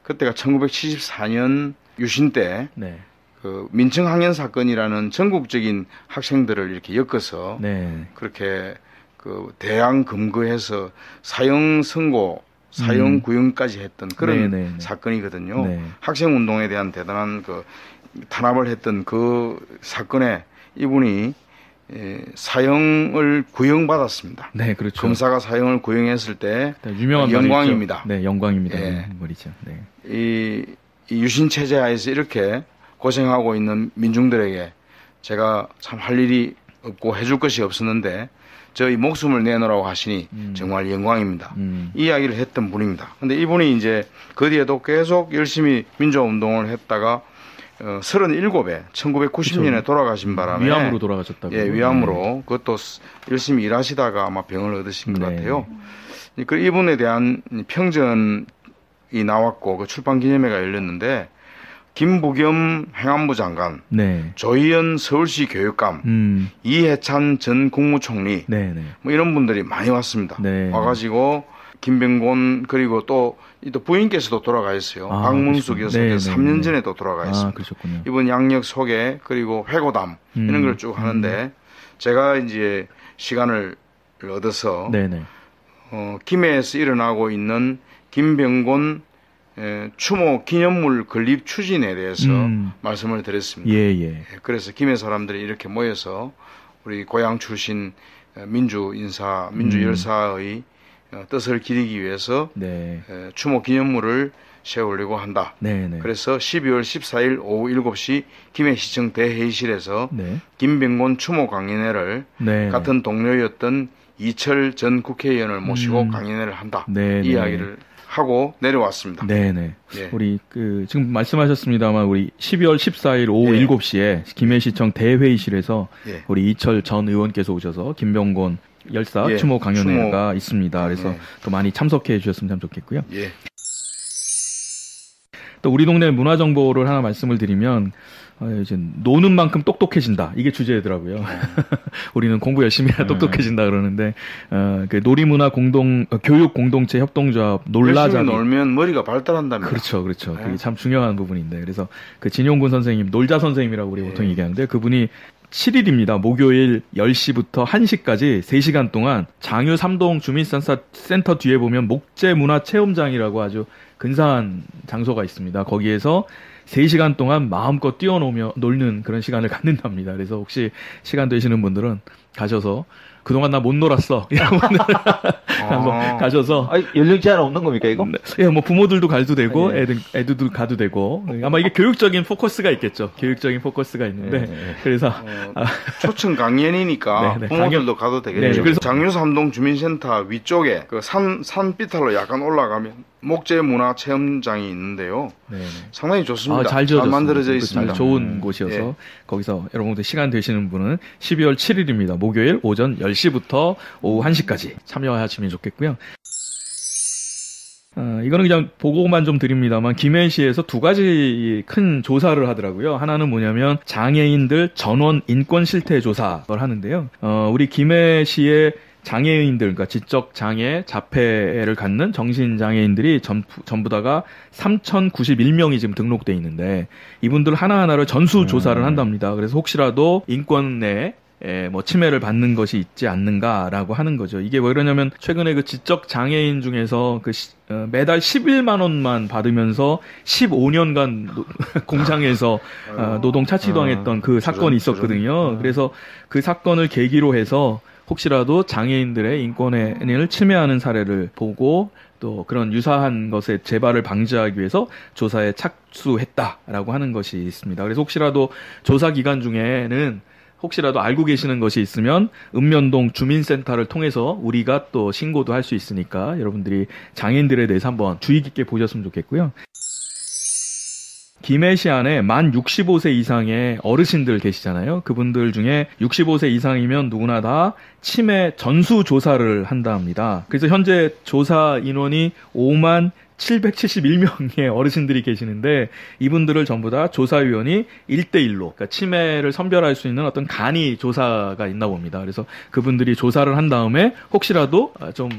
그때가 1974년 유신 때 네. 그 민청학연 사건이라는 전국적인 학생들을 이렇게 엮어서 네. 그렇게 그 대양 금거해서 사형 선고, 사형 구형까지 했던 그런 네, 네, 네. 사건이거든요. 네. 학생 운동에 대한 대단한 그 탄압을 했던 그 사건에 이분이 사형을 구형받았습니다. 네, 그렇죠. 검사가 사형을 구형했을 때 유명한 영광입니다. 말이죠. 네, 영광입니다. 예. 말이죠. 네. 이 유신 체제 하에서 이렇게 고생하고 있는 민중들에게 제가 참 할 일이 없고 해줄 것이 없었는데 저희 목숨을 내놓으라고 하시니 정말 영광입니다. 이 이야기를 했던 분입니다. 근데 이분이 이제 그 뒤에도 계속 열심히 민주화운동을 했다가 37에 1990년에 그렇죠. 돌아가신 바람에 위암으로 돌아가셨다고. 예, 위암으로 그것도 열심히 일하시다가 아마 병을 얻으신 것 네. 같아요. 그 이분에 대한 평전이 나왔고 그 출판 기념회가 열렸는데 김부겸 행안부 장관, 네. 조희연 서울시 교육감, 이해찬 전 국무총리 네, 네. 뭐 이런 분들이 많이 왔습니다. 네. 와가지고 김병곤 그리고 또 부인께서도 돌아가셨어요. 박문숙 그러시구나. 여사께서 네, 3년 네. 전에 또 돌아가셨습니다. 그러셨군요. 이번 양력 소개 그리고 회고담 이런 걸 쭉 하는데 제가 이제 시간을 얻어서 네, 네. 김해에서 일어나고 있는 김병곤 추모 기념물 건립 추진에 대해서 말씀을 드렸습니다. 예, 예. 그래서 김해 사람들이 이렇게 모여서 우리 고향 출신 민주 인사, 민주 열사의 뜻을 기리기 위해서 네. 추모 기념물을 세우려고 한다. 네, 네. 그래서 12월 14일 오후 7시 김해시청 대회의실에서 네. 김병곤 추모 강연회를 네. 같은 동료였던 이철 전 국회의원을 모시고 강연회를 한다. 네, 이 네. 이야기를 하고 내려왔습니다. 네네. 예. 우리 지금 말씀하셨습니다만 우리 12월 14일 오후 예. 7시에 김해시청 대회의실에서 예. 우리 이철 전 의원께서 오셔서 김병곤 열사 예. 추모 강연회가 있습니다. 그래서 예. 또 많이 참석해 주셨으면 참 좋겠고요. 예. 또 우리 동네 문화 정보를 하나 말씀을 드리면 이제 노는 만큼 똑똑해진다. 이게 주제더라고요. 우리는 공부 열심히 해야 똑똑해진다 그러는데 그 놀이문화 교육 공동체 협동조합 놀라잡이 열심히 놀면 머리가 발달한답니다. 그렇죠. 그게 참 중요한 부분인데 그래서 그 진용군 선생님 놀자 선생님이라고 우리 보통 얘기하는데 그분이 7일입니다. 목요일 10시부터 1시까지 3시간 동안 장유 3동 주민센터 뒤에 보면 목재문화체험장이라고 아주 근사한 장소가 있습니다. 거기에서 3시간 동안 마음껏 놀는 그런 시간을 갖는답니다. 그래서 혹시 시간 되시는 분들은 가셔서 그동안 나 못 놀았어. 이런 분들 한번 가셔서. 연령 제한 없는 겁니까, 이거? 예, 뭐 부모들도 가도 되고, 애들도 가도 되고. 아마 이게 교육적인 포커스가 있겠죠. 교육적인 포커스가 있는데. 그래서. 초청 강연이니까 부모들도 가도 되겠죠. 그래서 장유 3동 주민센터 위쪽에 그 산비탈로 약간 올라가면 목재문화체험장이 있는데요. 상당히 좋습니다. 잘 만들어져 있습니다. 좋은 곳이어서 거기서 여러분들 시간 되시는 분은 12월 7일입니다. 목요일 오전 10시부터 오후 1시까지 참여하시면 좋겠고요. 이거는 그냥 보고만 좀 드립니다만 김해시에서 2가지 큰 조사를 하더라고요. 하나는 뭐냐면 장애인들 전원 인권 실태 조사를 하는데요. 우리 김해시의 장애인들, 그러니까 지적 장애, 자폐를 갖는 정신 장애인들이 전부 다가 3,091명이 지금 등록돼 있는데 이분들 하나하나를 전수 조사를 한답니다. 그래서 혹시라도 인권에 뭐 침해를 받는 것이 있지 않는가라고 하는 거죠. 이게 왜 그러냐면 최근에 그 지적 장애인 중에서 매달 11만 원만 받으면서 15년간 공장에서 노동 차치당했던 그 사건이 있었거든요. 그래서 그 사건을 계기로 해서 혹시라도 장애인들의 인권을 침해하는 사례를 보고 또 그런 유사한 것의 재발을 방지하기 위해서 조사에 착수했다라고 하는 것이 있습니다. 그래서 혹시라도 조사 기간 중에는 혹시라도 알고 계시는 것이 있으면 읍면동 주민센터를 통해서 우리가 또 신고도 할 수 있으니까 여러분들이 장애인들에 대해서 한번 주의 깊게 보셨으면 좋겠고요. 김해시 안에 만 65세 이상의 어르신들 계시잖아요. 그분들 중에 65세 이상이면 누구나 다 치매 전수 조사를 한다 합니다. 그래서 현재 조사 인원이 5만 771명의 어르신들이 계시는데 이분들을 전부 다 조사위원이 1대1로 그러니까 치매를 선별할 수 있는 어떤 간이 조사가 있나 봅니다. 그래서 그분들이 조사를 한 다음에 혹시라도 좀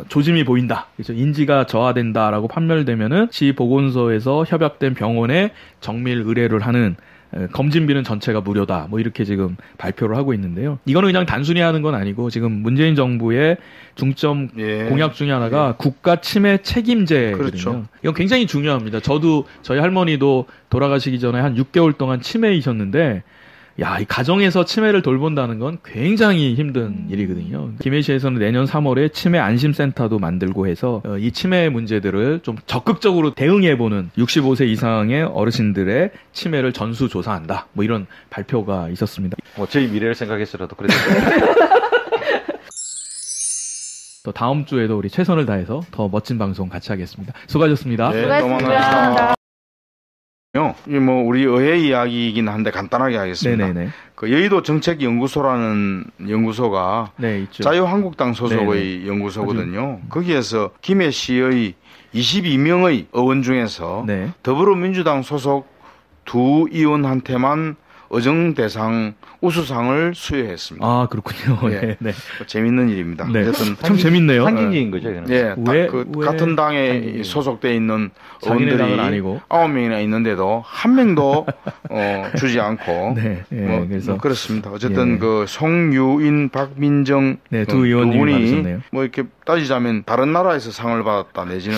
조짐이 보인다, 그렇죠? 인지가 저하된다라고 판별되면은 시보건소에서 협약된 병원에 정밀 의뢰를 하는 검진비는 전체가 무료다. 뭐 이렇게 지금 발표를 하고 있는데요. 이거는 그냥 단순히 하는 건 아니고 지금 문재인 정부의 중점 공약 중에 하나가 국가 치매 책임제거든요. 그렇죠. 이건 굉장히 중요합니다. 저희 할머니도 돌아가시기 전에 한 6개월 동안 치매이셨는데 이 가정에서 치매를 돌본다는 건 굉장히 힘든 일이거든요. 김해시에서는 내년 3월에 치매 안심센터도 만들고 해서 이 치매 문제들을 좀 적극적으로 대응해보는 65세 이상의 어르신들의 치매를 전수조사한다. 뭐 이런 발표가 있었습니다. 저희 미래를 생각해서라도 그래도. 또 다음 주에도 우리 최선을 다해서 더 멋진 방송 같이 하겠습니다. 수고하셨습니다. 네, 수고하셨습니다. 뭐 우리 의회 이야기이긴 한데 간단하게 하겠습니다. 네네네. 그 여의도 정책연구소라는 연구소가 있죠. 자유한국당 소속의 연구소거든요. 거기에서 김해시의 22명의 의원 중에서 더불어민주당 소속 2 의원한테만 의정 대상 우수상을 수여했습니다. 아, 그렇군요. 네. 재밌는 일입니다. 어쨌든 참 재밌네요. 상징적인 거죠. 같은 당에 소속돼 있는 의원들이 아니고 9명이나 있는데도 한 명도 주지 않고 그래서 그렇습니다. 어쨌든 그 송유인, 박민정 두 의원님이 뭐 이렇게 따지자면 다른 나라에서 상을 받았다 내지는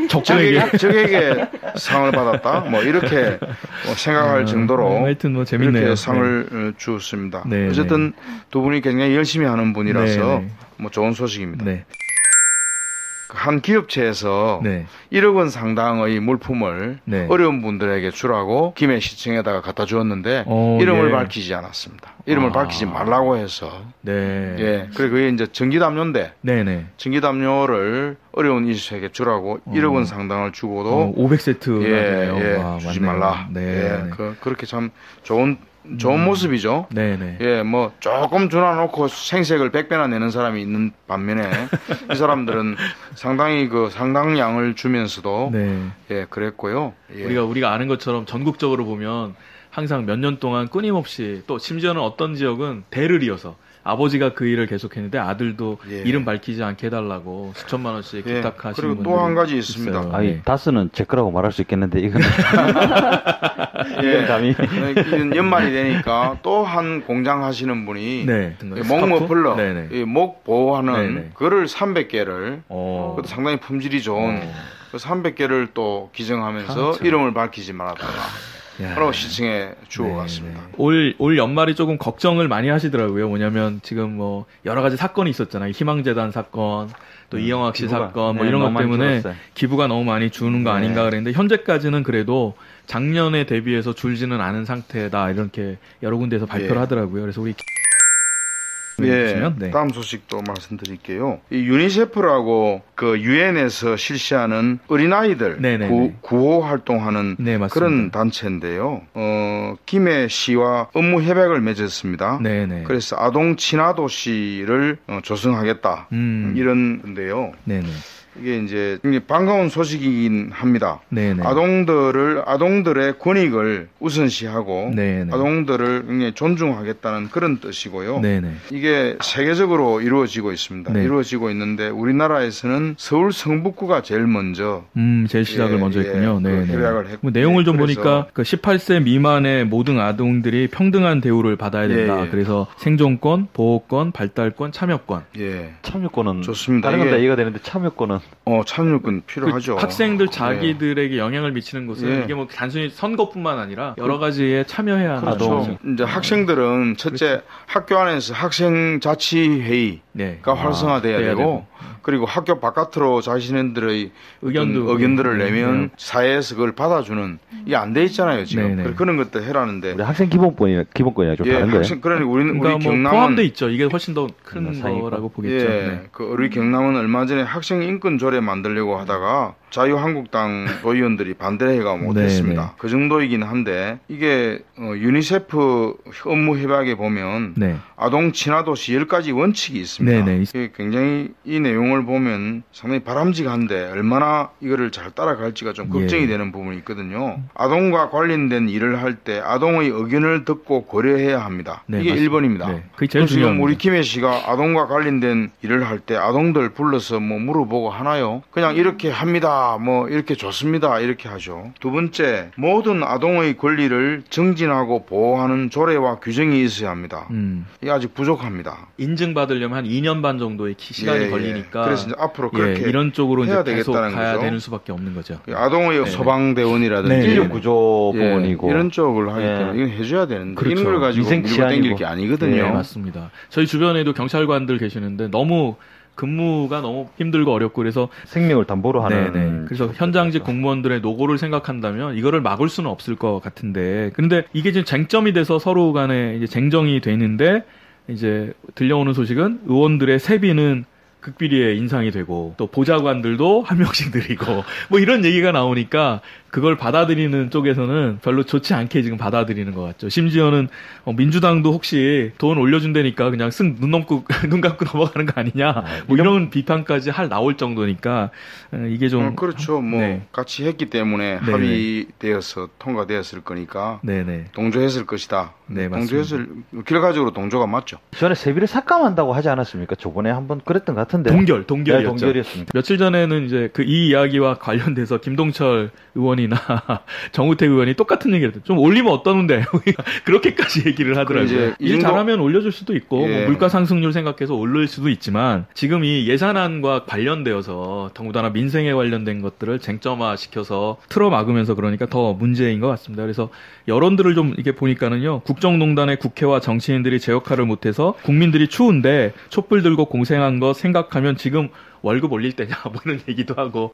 적에게 상을 받았다 뭐 이렇게 생각할 정도로 하여튼 뭐 재밌네요. 이렇게 상을 주었습니다. 어쨌든 두 분이 굉장히 열심히 하는 분이라서 뭐 좋은 소식입니다. 한 기업체에서 1억 원 상당의 물품을 어려운 분들에게 주라고 김해시청에다가 갖다 주었는데 이름을 밝히지 않았습니다. 이름을 밝히지 말라고 해서. 네. 예. 그리고 그게 이제 전기담요인데. 네네. 전기담요를 어려운 이웃에게 주라고 1억 원 상당을 주고도 500세트. 예, 주지 말라. 네. 예. 그렇게 참 좋은 모습이죠. 네네. 예, 뭐 조금 주나놓고 생색을 100배나 내는 사람이 있는 반면에 이 사람들은 상당히 그 상당량을 주면서도 네. 예, 그랬고요. 예. 우리가 아는 것처럼 전국적으로 보면 항상 몇 년 동안 끊임없이 또 심지어는 어떤 지역은 대를 이어서 아버지가 그 일을 계속했는데 아들도 예. 이름 밝히지 않게 해달라고 수천만 원씩 예. 기탁하시는 그리고 분들이 또 한 가지 있습니다. 있어요. 아니 네. 다스는 제 거라고 말할 수 있겠는데 이건 예. 감히 이런 연말이 되니까 또 한 공장 하시는 분이 네. 목 머플러, 네네. 이 목 보호하는 네네. 그거를 300개를 어. 그것도 상당히 품질이 좋은 그 300개를 또 기증하면서 참. 이름을 밝히지 말았다가 야. 바로 시청에 주고 네, 갔습니다. 네. 올 연말이 조금 걱정을 많이 하시더라고요. 뭐냐면 지금 뭐 여러 가지 사건이 있었잖아요. 희망재단 사건, 또 이영학 씨 기부가, 사건, 뭐 네, 이런 것 너무 많이 때문에 줄었어요. 기부가 너무 많이 주는 거 네. 아닌가 그랬는데 현재까지는 그래도 작년에 대비해서 줄지는 않은 상태다 이렇게 여러 군데에서 발표를 예. 하더라고요. 그래서 우리 예, 보시면, 네. 다음 소식도 말씀드릴게요. 이 유니세프라고 그 유엔에서 실시하는 어린아이들 네네네. 구호 활동하는 네, 맞습니다. 그런 단체인데요. 김해 시와 업무 협약을 맺었습니다. 네네. 그래서 아동 친화 도시를 조성하겠다 이런 건데요. 네네. 이게 이제 굉장히 반가운 소식이긴 합니다. 네네. 아동들의 권익을 우선시하고 네네. 아동들을 굉장히 존중하겠다는 그런 뜻이고요. 네네. 이게 세계적으로 이루어지고 있습니다. 네. 이루어지고 있는데 우리나라에서는 서울 성북구가 제일 먼저 제일 시작을 예, 먼저 예, 했군요. 그 네. 협약을 했고. 뭐 내용을 좀 그래서 보니까 그 18세 미만의 모든 아동들이 평등한 대우를 받아야 된다. 예, 예. 그래서 생존권, 보호권, 발달권, 참여권. 예. 참여권은 좋습니다. 다른 건 이게- 다 이해가 되는데 참여권은 참여권 필요하죠. 그 학생들 자기들에게 영향을 미치는 것은 예. 이게 뭐 단순히 선거뿐만 아니라 여러 가지에 참여해야 하는 그렇죠. 거죠. 이제 학생들은 첫째 학교 안에서 학생 자치회의가 네. 활성화돼야 돼야 되고 그리고 학교 바깥으로 자신들의 네, 의견들을 내면 네. 사회에서 그걸 받아주는 이게 안 돼 있잖아요 지금. 네, 네. 그런 것들 해라는데 우리 학생 기본권이랑 좀 예, 다른 거예요. 그러니 우리 그러니까 뭐 경남은 포함돼 있죠. 이게 훨씬 더 큰 상위권. 거라고 보겠죠. 예, 네. 우리 경남은 얼마 전에 학생 인권 조례 만들려고 하다가 자유한국당 도의원들이 반대를 해가 못했습니다. 네. 그 정도이긴 한데 이게 유니세프 업무 협약에 보면 네. 아동 친화 도시 10가지 원칙이 있습니다. 네, 네. 이게 굉장히 이 내용을 보면 상당히 바람직한데 얼마나 이거를 잘 따라갈지가 좀 걱정이 예. 되는 부분이 있거든요. 아동과 관련된 일을 할 때 아동의 의견을 듣고 고려해야 합니다. 네, 이게 맞습니다. 1번입니다. 네. 그게 제일 지금 중요합니다. 우리 김해 씨가 아동과 관련된 일을 할 때 아동들 불러서 뭐 물어보고 하나요? 그냥 이렇게 합니다. 뭐 이렇게 좋습니다. 이렇게 하죠. 두 번째, 모든 아동의 권리를 정진하고 보호하는 조례와 규정이 있어야 합니다. 이게 아직 부족합니다. 인증받으려면 한 2년 반 정도의 시간이 예, 예. 걸리니까 그래서 이제 앞으로 예, 그렇게 이런 쪽으로 해야 이제 계속 되겠다는 가야 거죠. 되는 수밖에 없는 거죠. 아동의 네. 소방대원이라든지 네. 인력 구조 예, 부분이고 이런 쪽을 하기 예. 때문에 이건 해줘야 되는데 그렇죠. 이런 걸 가지고 위생 밀고 치안이고. 땡길 게 아니거든요. 네, 맞습니다. 저희 주변에도 경찰관들 계시는데 너무 근무가 너무 힘들고 어렵고 그래서 생명을 담보로 하는 네네. 그래서 현장직 공무원들의 노고를 생각한다면 이거를 막을 수는 없을 것 같은데 근데 이게 지금 쟁점이 돼서 서로 간에 이제 쟁정이 되는데 이제 들려오는 소식은 의원들의 세비는 극비리에 인상이 되고 또 보좌관들도 한 명씩 늘리고 뭐 이런 얘기가 나오니까 그걸 받아들이는 쪽에서는 별로 좋지 않게 지금 받아들이는 것 같죠. 심지어는 민주당도 혹시 돈 올려준다니까 그냥 눈 감고 넘어가는 거 아니냐 뭐 이런 비판까지 나올 정도니까 이게 좀 그렇죠. 뭐 네. 같이 했기 때문에 네네. 합의되어서 통과되었을 거니까 네네. 동조했을 것이다. 네, 동조했을 결과적으로 동조가 맞죠. 전에 세비를 삭감한다고 하지 않았습니까? 저번에 한번 그랬던 것 같은데. 동결이었죠. 네, 동결이었습니다. 며칠 전에는 이제 이 이야기와 관련돼서 김동철 의원이나 정우택 의원이 똑같은 얘기를 했죠. 좀 올리면 어떠는데 그렇게까지 얘기를 하더라고요. 이제 이 일 정도- 잘하면 올려줄 수도 있고 예. 뭐 물가 상승률 생각해서 올릴 수도 있지만 지금 이 예산안과 관련되어서 더군다나 민생에 관련된 것들을 쟁점화시켜서 틀어막으면서 그러니까 더 문제인 것 같습니다. 그래서 여론들을 좀 이렇게 보니까는요. 국정농단의 국회와 정치인들이 제 역할을 못해서 국민들이 추운데 촛불 들고 공생한 거 생각하면 지금 월급 올릴 때냐 뭐 이런 얘기도 하고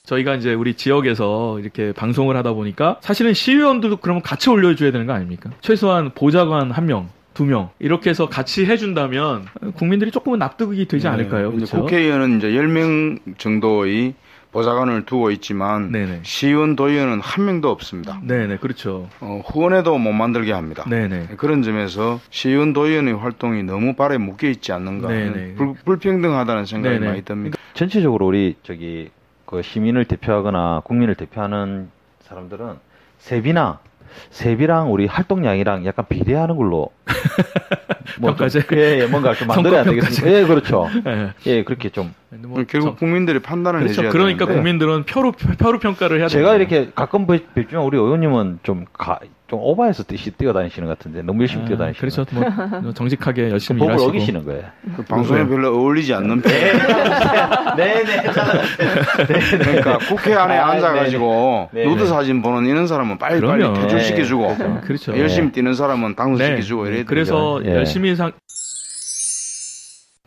저희가 이제 우리 지역에서 이렇게 방송을 하다 보니까 사실은 시의원들도 그러면 같이 올려줘야 되는 거 아닙니까? 최소한 보좌관 1명, 2명 이렇게 해서 같이 해준다면 국민들이 조금은 납득이 되지 않을까요? 이제 그렇죠? 국회의원은 이제 10명 정도의 보좌관을 두고 있지만 네네. 시의원, 도의원은 1명도 없습니다. 네네, 그렇죠. 후원회도 못 만들게 합니다. 네네. 그런 점에서 시의원, 도의원의 활동이 너무 발에 묶여 있지 않는가. 네네. 불평등하다는 생각이 네네. 많이 듭니다. 전체적으로 우리 그 시민을 대표하거나 국민을 대표하는 사람들은 세비랑 우리 활동량이랑 약간 비례하는 걸로 평가제? 예, 뭔가 좀 만들어야 되겠습니다. 예, 그렇죠. 네. 예, 그렇게 좀. 뭐 결국 국민들이 판단을 그렇죠. 해줘야 그러니까 되는데. 국민들은 표로 평가를 해야 제가 됩니다. 이렇게 가끔 뵙지만 우리 의원님은 좀 오버해서 뛰어다니시는 것 같은데 너무 열심히 뛰어다니시는 그렇죠. 뭐 정직하게 열심히 법을 일하시고. 어기시는 거예요. 그 방송에 별로 어울리지 않는 편. 네네. 그러니까 국회 안에 아, 앉아가지고 네네. 누드 사진 보는 이런 사람은 빨리빨리 그럼요. 퇴출시켜주고 그렇죠. 열심히 뛰는 사람은 당선시켜주고 이래야 됩니다. 그래서 예. 열심히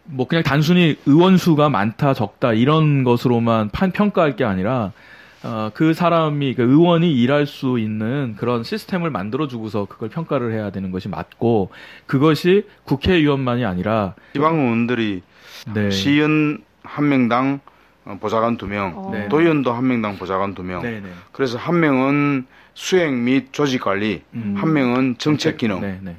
뭐 그냥 단순히 의원 수가 많다 적다 이런 것으로만 평가할 게 아니라 그 사람이 그 의원이 일할 수 있는 그런 시스템을 만들어주고서 그걸 평가를 해야 되는 것이 맞고 그것이 국회의원만이 아니라 지방 의원들이 네. 시의원 1명당 보좌관 2명, 네. 도의원도 1명당 보좌관 2명. 네네. 그래서 1명은 수행 및 조직 관리, 1명은 정책 기능. 네네.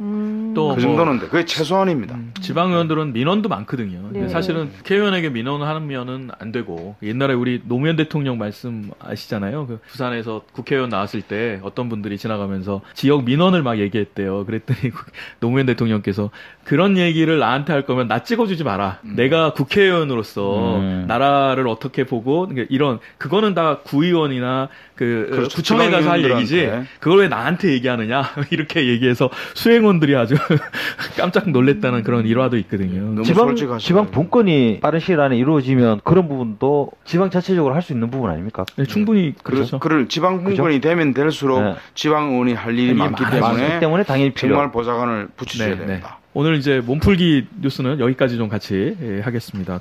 또 그 정도는 돼. 그게 최소한입니다. 지방의원들은 민원도 많거든요. 네. 사실은 국회의원에게 민원을 하면은 안 되고 옛날에 우리 노무현 대통령 말씀 아시잖아요. 그 부산에서 국회의원 나왔을 때 어떤 분들이 지나가면서 지역 민원을 막 얘기했대요. 그랬더니 노무현 대통령께서 그런 얘기를 나한테 할 거면 나 찍어주지 마라. 내가 국회의원으로서 나라를 어떻게 보고 이런 그거는 다 구의원이나 그렇죠. 구청에 가서 할 얘기지. 그걸 왜 나한테 얘기하느냐 이렇게 얘기해서 수행원들이 아주 깜짝 놀랬다는 그런 일화도 있거든요. 너무 지방 솔직하시네요. 분권이 빠른 시일 안에 이루어지면 그런 부분도 지방 자체적으로 할 수 있는 부분 아닙니까? 네, 충분히 그렇죠. 그럴 지방 분권이 되면 될수록 네. 지방 의원이 할 일이 많기 많기 때문에 당연히 필요. 정말 보좌관을 붙이셔야 네, 됩니다. 오늘 이제 몸풀기 뉴스는 여기까지 좀 같이 하겠습니다.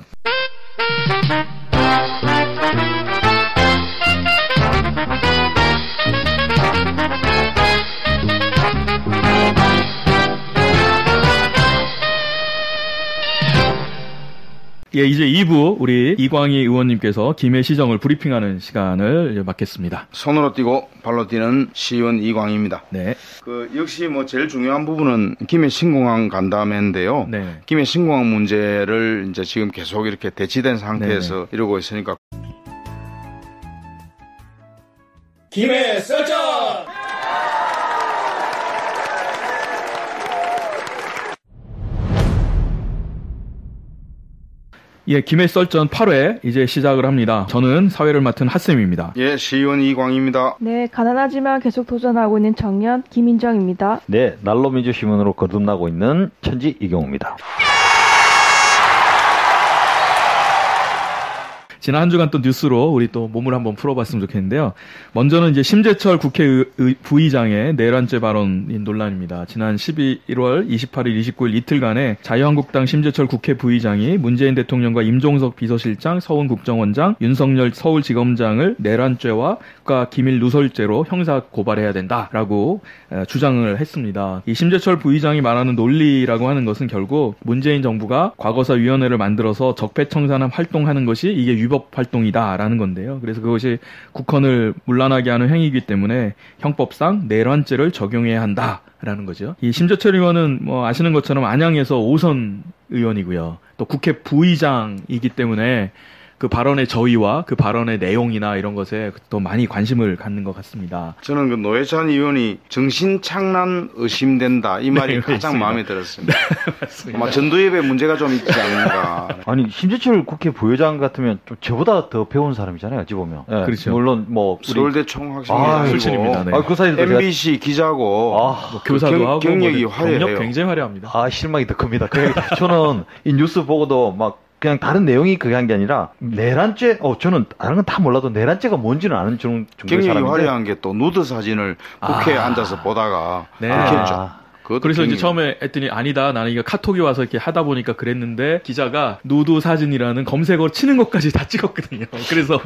예, 이제 2부 우리 이광희 의원님께서 김해 시정을 브리핑하는 시간을 맡겠습니다. 손으로 뛰고 발로 뛰는 시의원 이광희입니다. 네. 역시 뭐 제일 중요한 부분은 김해 신공항 간담회인데요. 네. 김해 신공항 문제를 이제 지금 계속 이렇게 대치된 상태에서 이러고 있으니까. 김해 설정! 예, 김해 썰전 8회 이제 시작을 합니다. 저는 사회를 맡은 핫쌤입니다. 예, 시의원 이광희입니다. 네, 가난하지만 계속 도전하고 있는 청년 김인정입니다. 네, 난로민주시민으로 거듭나고 있는 천지 이경우입니다. 지난 한 주간 또 뉴스로 우리 또 몸을 한번 풀어봤으면 좋겠는데요. 먼저는 이제 심재철 국회 부의장의 내란죄 발언 논란입니다. 지난 11월 28일, 29일 이틀간에 자유한국당 심재철 국회 부의장이 문재인 대통령과 임종석 비서실장, 서훈 국정원장, 윤석열 서울지검장을 내란죄와 기밀 누설죄로 형사 고발해야 된다라고 주장을 했습니다. 이 심재철 부의장이 말하는 논리라고 하는 것은 결국 문재인 정부가 과거사위원회를 만들어서 적폐청산을 활동하는 것이 이게 위법 활동이다라는 건데요. 그래서 그것이 국헌을 문란하게 하는 행위이기 때문에 형법상 내란죄를 적용해야 한다라는 거죠. 이 심재철 의원은 뭐 아시는 것처럼 안양에서 5선 의원이고요. 또 국회 부의장이기 때문에 그 발언의 저의와 그 발언의 내용이나 이런 것에 더 많이 관심을 갖는 것 같습니다. 저는 그 노회찬 의원이 정신착란 의심된다 이 말이 네, 가장 맞습니다. 마음에 들었습니다. 아마 전두엽에 문제가 좀 있지 않는가. 아니 심재철 국회 부의장 같으면 좀 저보다 더 배운 사람이잖아요. 어찌 보면. 예, 그렇죠. 물론 뭐 우리 서울대 총학생이고 출신입니다. 네. 그 사이도 제가 MBC 기자고 뭐 교사도 하고 경력이 뭐 화려해요. 경력 굉장히 화려합니다. 실망이 더 큽니다. 저는 이 뉴스 보고도 막 그냥 다른 내용이 그게 한 게 아니라 내란죄 저는 다른 건 다 몰라도 내란죄가 뭔지는 아는 정도의 경력이 사람인데 화려한 게 또 누드 사진을 국회에 앉아서 보다가 네. 그렇겠죠. 그래서 이제 처음에 했더니 아니다. 나는 이거 카톡이 와서 이렇게 하다 보니까 그랬는데 기자가 누드 사진이라는 검색어 치는 것까지 다 찍었거든요. 그래서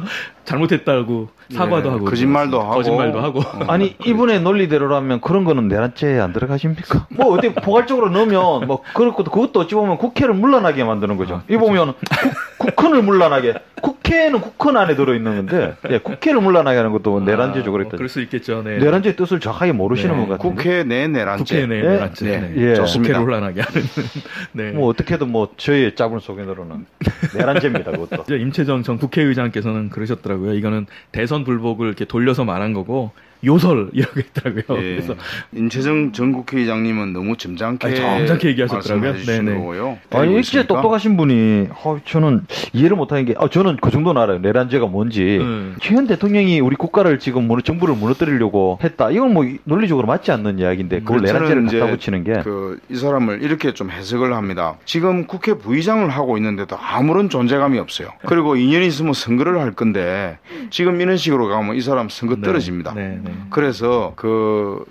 잘못했다고 사과도 하고 거짓말도 하고. 아니 이분의 논리대로라면 그런 거는 내란죄에 안 들어가십니까? 뭐 어디 포괄적으로 넣으면 뭐 그것도 어찌 보면 국회를 물러나게 만드는 거죠. 이 보면 국헌을 물러나게. 국회는 국헌 안에 들어있는 건데 국회를 물러나게 하는 것도 내란죄죠. 그랬더니. 그럴 수 있겠죠. 네. 내란죄의 뜻을 정확하게 모르시는 분 같은데. 국회 내 내란죄. 국회 내 내란죄. 네. 네. 좋습니다. 국회를 혼란하게 하는. 네. 뭐 어떻게든 뭐 저희의 짧은 소견으로는 내란죄입니다. 그것도. 이제 임채정 전 국회의장께서는 그러셨더라고요. 이거는 대선 불복을 이렇게 돌려서 말한 거고 요설 이라고 했더라고요. 예. 그래서 임채정 전 국회의장님은 너무 점잖게 얘기하셨더라고요. 말씀해 주신 거고요. 아니 진짜 똑똑하신 분이 저는 이해를 못하는 게 저는 그 정도는 알아요. 내란죄가 뭔지. 최현 대통령이 우리 국가를 지금 정부를 무너뜨리려고 했다. 이건 뭐 논리적으로 맞지 않는 이야기인데 그걸 내란죄를 갖다 붙이는 게. 이 사람을 이렇게 좀 해석을 합니다. 지금 국회 부의장을 하고 있는데도 아무런 존재감이 없어요. 그리고 2년 있으면 선거를 할 건데 지금 이런 식으로 가면 이 사람 선거 떨어집니다. 그래서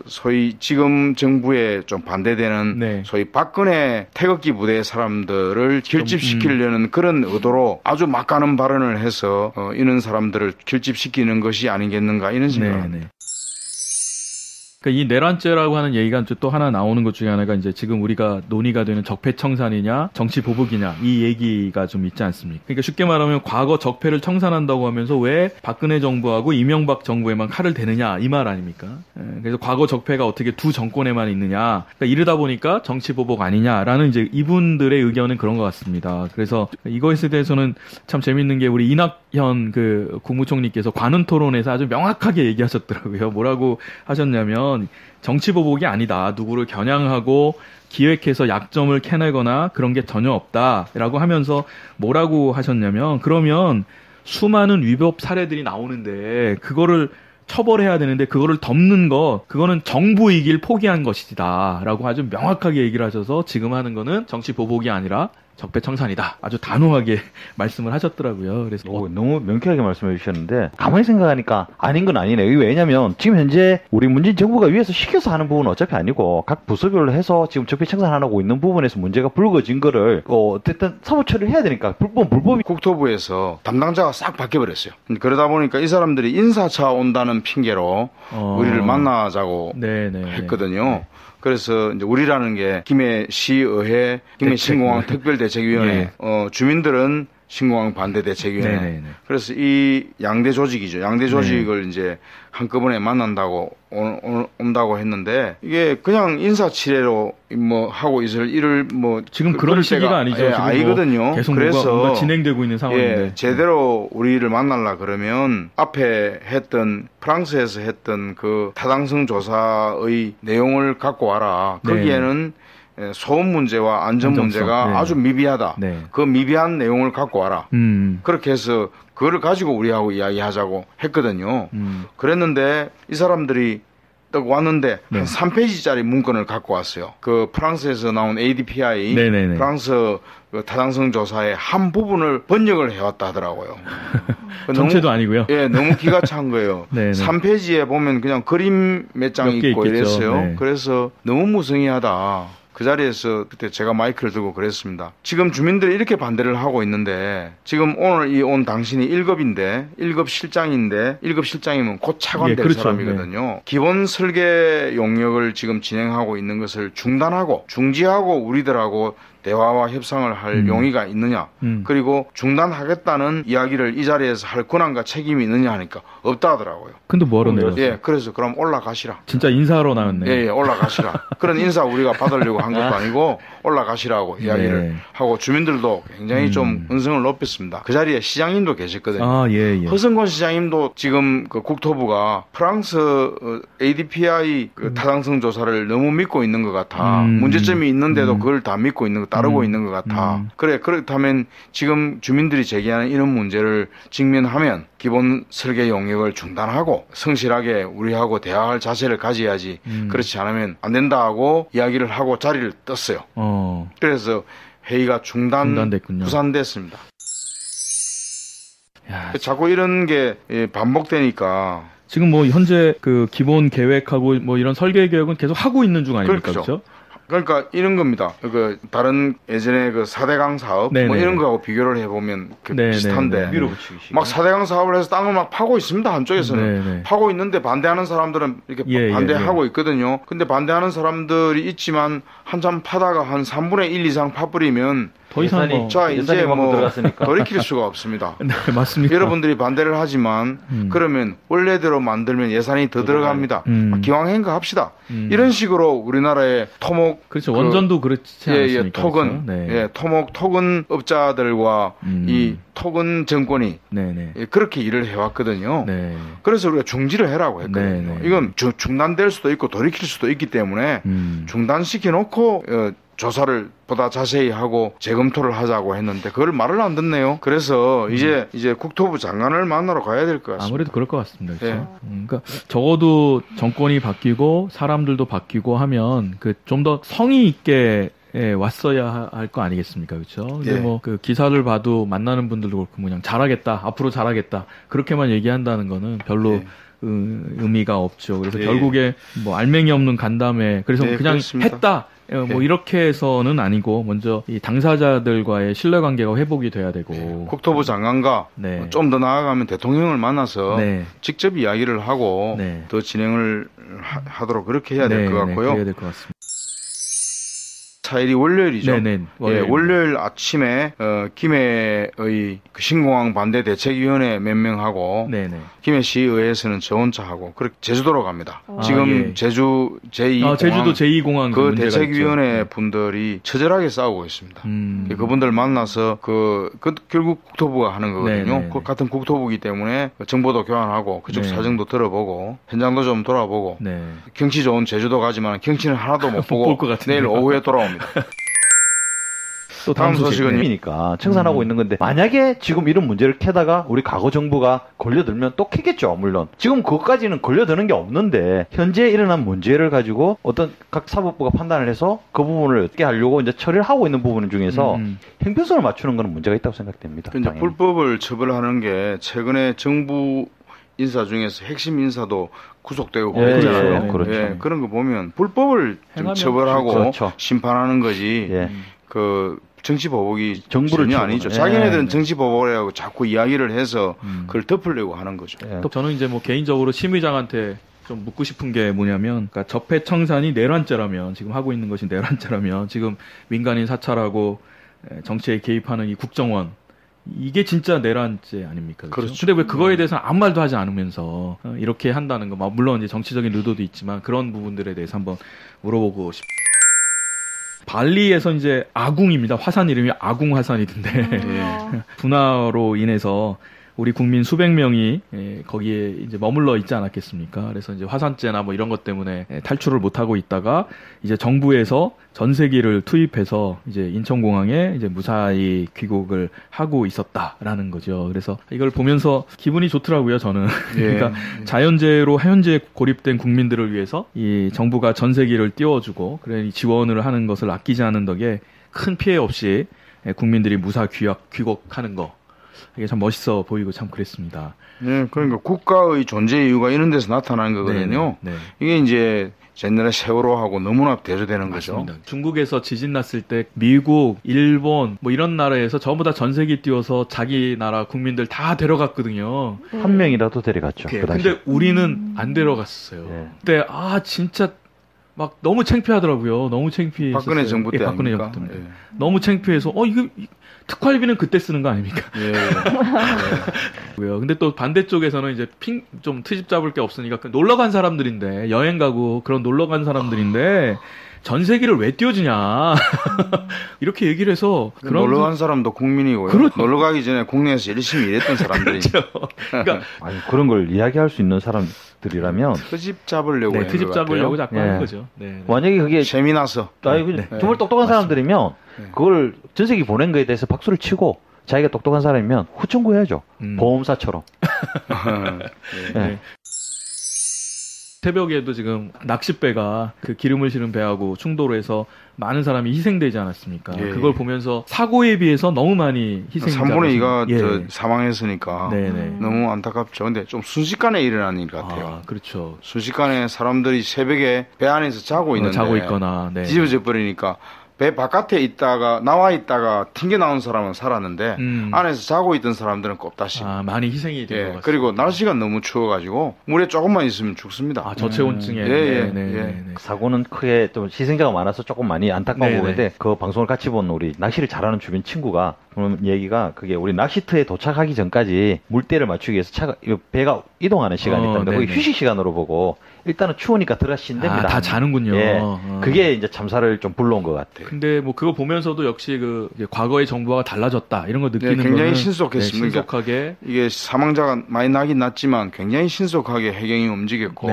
소위 지금 정부에 좀 반대되는 소위 박근혜 태극기 부대 사람들을 결집시키려는 그런 의도로 아주 막가는 발언을 해서 이런 사람들을 결집시키는 것이 아니겠는가 이런 생각을 합니다. 그러니까 이 내란죄라고 하는 얘기가 또 하나 나오는 것 중에 하나가 이제 지금 우리가 논의가 되는 적폐청산이냐 정치 보복이냐 이 얘기가 좀 있지 않습니까? 그러니까 쉽게 말하면 과거 적폐를 청산한다고 하면서 왜 박근혜 정부하고 이명박 정부에만 칼을 대느냐 이 말 아닙니까? 그래서 과거 적폐가 어떻게 두 정권에만 있느냐 그러니까 이러다 보니까 정치 보복 아니냐라는 이제 이분들의 의견은 그런 것 같습니다. 그래서 이것에 대해서는 참 재밌는 게 우리 이낙현 그 국무총리께서 관훈 토론에서 아주 명확하게 얘기하셨더라고요. 뭐라고 하셨냐면 정치 보복이 아니다. 누구를 겨냥하고 기획해서 약점을 캐내거나 그런 게 전혀 없다라고 하면서 뭐라고 하셨냐면 그러면 수많은 위법 사례들이 나오는데 그거를 처벌해야 되는데 그거를 덮는 그거는 정부이길 포기한 것이다 라고 아주 명확하게 얘기를 하셔서 지금 하는 거는 정치 보복이 아니라 적폐청산이다. 아주 단호하게 말씀을 하셨더라고요. 그래서 너무 명쾌하게 말씀해 주셨는데 가만히 생각하니까 아닌 건 아니네요. 왜냐하면 지금 현재 우리 문재인 정부가 위에서 시켜서 하는 부분은 어차피 아니고 각 부서별로 해서 지금 적폐청산하고 있는 부분에서 문제가 불거진 거를 어쨌든 사무 처리를 해야 되니까 불법이 국토부에서 담당자가 싹 바뀌어버렸어요. 그러다 보니까 이 사람들이 인사차 온다는 핑계로 우리를 만나자고 했거든요. 그래서 이제 우리라는 게 김해 시의회, 김해 신공항 특별대책위원회, 주민들은 신공항 반대대책위원회. 그래서 이 양대 조직이죠. 양대 조직을 이제 한꺼번에 만난다고 온다고 했는데 이게 그냥 인사치레로 뭐 하고 있을 일을 뭐 지금 그런 시기가 아니죠. 지금 아니거든요. 계속 그래서 뭔가 진행되고 있는 상황인데 제대로 우리를 만나려 그러면 앞에 했던 프랑스에서 했던 그 타당성 조사의 내용을 갖고 와라. 거기에는 소음 문제와 안전 문제가 아주 미비하다. 그 미비한 내용을 갖고 와라. 그렇게 해서 그거를 가지고 우리하고 이야기하자고 했거든요. 그랬는데 이 사람들이 딱 왔는데 한 3페이지짜리 문건을 갖고 왔어요. 그 프랑스에서 나온 ADPI 프랑스 그 타당성 조사의 한 부분을 번역을 해왔다 하더라고요. 전체도 아니고요. 너무 기가 찬 거예요. 3페이지에 보면 그냥 그림 몇 장 있고 이랬어요. 그래서 너무 무성의하다. 그 자리에서 그때 제가 마이크를 들고 그랬습니다. 지금 주민들이 이렇게 반대를 하고 있는데 지금 오늘 온 당신이 1급인데 1급 실장인데 1급 실장이면 곧 차관 될 사람이거든요. 기본 설계 용역을 지금 진행하고 있는 것을 중지하고 우리들하고 대화와 협상을 할 용의가 있느냐. 그리고 중단하겠다는 이야기를 이 자리에서 할 권한과 책임이 있느냐 하니까 없다 하더라고요. 근데 뭐하러 내렸어요? 그래서 그럼 올라가시라. 진짜 인사하러 나왔네. 올라가시라. 그런 인사 우리가 받으려고 한 것도 아니고 올라가시라고 이야기를 하고 주민들도 굉장히 좀 언성을 높였습니다. 그 자리에 시장님도 계셨거든요. 허성권 시장님도 지금 그 국토부가 프랑스 ADPI 그 타당성 조사를 너무 믿고 있는 것 같아. 문제점이 있는데도 그걸 다 믿고 있는 것 따르고 있는 것 같아. 그렇다면 지금 주민들이 제기하는 이런 문제를 직면하면 기본 설계 용역을 중단하고 성실하게 우리하고 대화할 자세를 가져야지. 그렇지 않으면 안 된다고 이야기를 하고 자리를 떴어요. 그래서 회의가 중단됐군요. 부산됐습니다. 자꾸 이런 게 반복되니까 지금 뭐 현재 그 기본 계획하고 뭐 이런 설계 계획은 계속 하고 있는 중 아닙니까? 그렇죠. 그렇죠? 그러니까 이런 겁니다. 그 다른 예전에 그 4대강 사업 뭐 네네. 이런 거하고 비교를 해보면 비슷한데 밀어붙이기 막 4대강 사업을 해서 땅을 막 파고 있습니다. 한쪽에서는 네네. 파고 있는데 반대하는 사람들은 이렇게 예, 반대하고 있거든요. 근데 반대하는 사람들이 있지만 한참 파다가 한 3분의 1 이상 파버리면 더 이상 뭐 자 이제 뭐 들어갔으니까. 돌이킬 수가 없습니다. 네, 맞습니다. 여러분들이 반대를 하지만 그러면 원래대로 만들면 예산이 더 들어갑니다. 기왕행거 합시다. 이런 식으로 우리나라의 토목 그렇죠. 원전도 그렇지 않습니까? 토건 그렇죠? 네. 예, 토건 업자들과 이 토건 정권이 네네. 예, 그렇게 일을 해왔거든요. 네. 그래서 우리가 중지를 해라고 했거든요. 네. 이건 중단될 수도 있고 돌이킬 수도 있기 때문에 중단시켜 놓고 조사를 보다 자세히 하고 재검토를 하자고 했는데 그걸 말을 안 듣네요. 그래서 이제 국토부 장관을 만나러 가야 될 것 같습니다. 아무래도 그럴 것 같습니다. 그렇죠? 그러니까 적어도 정권이 바뀌고 사람들도 바뀌고 하면 그 좀 더 성의 있게 왔어야 할 거 아니겠습니까? 그렇죠? 근데 예. 뭐 그 기사를 봐도 만나는 분들도 그렇고 그냥 잘하겠다, 앞으로 잘하겠다 그렇게만 얘기한다는 거는 별로 의미가 없죠. 그래서 결국에 뭐 알맹이 없는 간담회 그래서 그냥 그렇습니다. 했다. 뭐 이렇게 해서는 아니고 먼저 이 당사자들과의 신뢰관계가 회복이 돼야 되고 국토부 장관과 네. 좀 더 나아가면 대통령을 만나서 네. 직접 이야기를 하고 네. 더 진행을 하도록 그렇게 해야 될 것 같고요. 그래야 될 것 같습니다. 4일이 월요일이죠. 네네. 예, 월요일 아침에 김해의 그 신공항 반대 대책위원회 몇 명하고 네네. 김해시의회에서는 저 혼자 하고 그렇게 제주도로 갑니다. 지금 예. 제주 제2공항 제주도 제2공항 그 문제가 대책위원회 있죠. 분들이 처절하게 싸우고 있습니다. 그분들 만나서 그 결국 국토부가 하는 거거든요. 네네네. 그 같은 국토부이기 때문에 정보도 교환하고 그쪽 네. 사정도 들어보고 현장도 좀 돌아보고 네. 경치 좋은 제주도 가지만 경치는 하나도 못 보고 볼것 같은데요. 내일 오후에 돌아옵니다. 또 다음 소식은 이니까 청산하고 있는 건데 만약에 지금 이런 문제를 캐다가 우리 과거 정부가 걸려들면 또 캐겠죠. 물론 지금 그것까지는 걸려드는 게 없는데 현재 일어난 문제를 가지고 어떤 각 사법부가 판단을 해서 그 부분을 어떻게 하려고 이제 처리를 하고 있는 부분 중에서 형평성을 맞추는 것은 문제가 있다고 생각됩니다. 이제 당연히. 불법을 처벌하는 게 최근에 정부 인사 중에서 핵심 인사도 구속되고 그랬잖아요. 그렇죠. 예, 그런 거 보면 불법을 좀 행하면 처벌하고 그렇죠. 심판하는 거지. 예. 그 정치 보복이 정부를 전혀 처벌- 아니죠. 예. 자기네들은 정치 보복이라고 자꾸 이야기를 해서 그걸 덮으려고 하는 거죠. 예. 또 저는 이제 뭐 개인적으로 심의장한테 좀 묻고 싶은 게 뭐냐면, 그러니까 적폐청산이 내란죄라면, 지금 하고 있는 것이 내란죄라면, 지금 민간인 사찰하고 정치에 개입하는 이 국정원, 이게 진짜 내란죄 아닙니까? 그렇죠? 그렇죠. 근데 왜 그거에 대해서는 아무 말도 하지 않으면서 이렇게 한다는 거, 물론 이제 정치적인 의도도 있지만 그런 부분들에 대해서 한번 물어보고 싶습니다. 발리에서 이제 아궁입니다. 화산 이름이 아궁 화산이던데 분화로 인해서 우리 국민 수백 명이 거기에 이제 머물러 있지 않았겠습니까? 그래서 이제 화산재나 뭐 이런 것 때문에 탈출을 못 하고 있다가 이제 정부에서 전세기를 투입해서 이제 인천공항에 이제 무사히 귀국을 하고 있었다라는 거죠. 그래서 이걸 보면서 기분이 좋더라고요, 저는. 그러니까 자연재해로 해연재해 고립된 국민들을 위해서 이 정부가 전세기를 띄워주고 그래 지원을 하는 것을 아끼지 않은 덕에 큰 피해 없이 국민들이 무사 귀국하는 거. 이게 참 멋있어 보이고 참 그랬습니다. 네, 그러니까 국가의 존재 이유가 이런 데서 나타나는 거거든요. 네. 이게 이제 옛날에 세월호하고 너무나 대조되는 거죠. 맞습니다. 중국에서 지진 났을 때 미국, 일본 뭐 이런 나라에서 전부 다 전세기 띄워서 자기 나라 국민들 다 데려갔거든요. 한 명이라도 데려갔죠. 그 당시. 근데 우리는 안 데려갔어요. 네. 그때 진짜 막 너무 창피하더라고요. 너무 창피했어요. 박근혜 정부 때 박근혜 아닙니까? 정부 때. 예. 너무 창피해서 이거 특활비는 그때 쓰는 거 아닙니까? 예. 근데 또 반대쪽에서는 이제 좀 트집 잡을 게 없으니까 놀러 간 사람들인데 여행 가고 그런 놀러 간 사람들인데 전세기를 왜 띄워주냐 이렇게 얘기를 해서 놀러 간 사람도 국민이고요. 그렇죠. 놀러 가기 전에 국내에서 열심히 일했던 사람들이 그러니까 아니, 그런 걸 이야기할 수 있는 사람들이라면 트집 잡으려고 네, 하는 트집 것 잡으려고 같아요. 자꾸 하는 거죠. 네. 만약에 그게 세미나서 정말 똑똑한 사람들이면 그걸 전세기 보낸 거에 대해서 박수를 치고 자기가 똑똑한 사람이면 후청구해야죠. 보험사처럼. 네. 새벽에도 지금 낚싯배가 그 기름을 실은 배하고 충돌해서 많은 사람이 희생되지 않았습니까? 예. 그걸 보면서 사고에 비해서 너무 많이 희생자가 3분의 2가 예. 사망했으니까 네네. 너무 안타깝죠. 근데 좀 순식간에 일어난 일 같아요. 아, 그렇죠. 순식간에 사람들이 새벽에 배 안에서 자고 있는데 자고 있거나 네. 뒤집어져 버리니까 배 바깥에 있다가 나와 있다가 튕겨 나온 사람은 살았는데 안에서 자고 있던 사람들은 꼽다시. 많이 희생이 된 것 같습니다. 그리고 날씨가 너무 추워가지고 물에 조금만 있으면 죽습니다. 아, 저체온증에. 예. 사고는 크게 좀 희생자가 많아서 조금 많이 안타까운 네네. 부분인데 그 방송을 같이 본 우리 낚시를 잘하는 주변 친구가 그런 얘기가 그게 우리 낚시터에 도착하기 전까지 물때를 맞추기 위해서 배가 이동하는 시간이 있다는데 거기 휴식 시간으로 보고 일단은 추우니까 들어가 쉰답니다. 다 자는군요. 예. 그게 이제 참사를 좀 불러온 것 같아요. 근데 뭐 그거 보면서도 역시 그 과거의 정부가 달라졌다 이런 거 느끼는 굉장히 거는 신속했습니다. 신속하게 이게 사망자가 많이 나긴 났지만 굉장히 신속하게 해경이 움직였고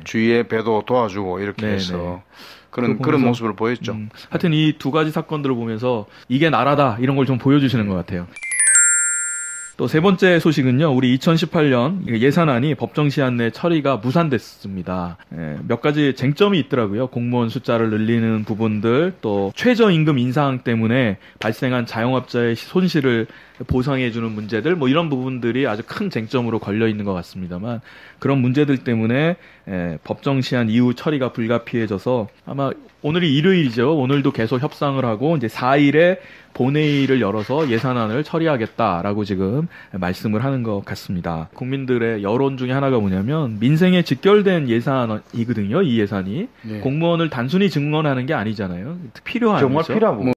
주위에 배도 도와주고 이렇게 해서 그런 모습을 보였죠. 하여튼 이 두 가지 사건들을 보면서 이게 나라다 이런 걸 좀 보여주시는 것 같아요. 또 세 번째 소식은요. 우리 2018년 예산안이 법정 시한 내 처리가 무산됐습니다. 몇 가지 쟁점이 있더라고요. 공무원 숫자를 늘리는 부분들, 또 최저임금 인상 때문에 발생한 자영업자의 손실을 보상해주는 문제들, 뭐 이런 부분들이 아주 큰 쟁점으로 걸려 있는 것 같습니다만 그런 문제들 때문에 법정 시한 이후 처리가 불가피해져서 아마 오늘이 일요일이죠. 오늘도 계속 협상을 하고 이제 4일에 본회의를 열어서 예산안을 처리하겠다라고 지금 말씀을 하는 것 같습니다. 국민들의 여론 중에 하나가 뭐냐면 민생에 직결된 예산이거든요. 이 예산이 공무원을 단순히 증원하는 게 아니잖아요. 필요한 정말 뭐 필요한 부분.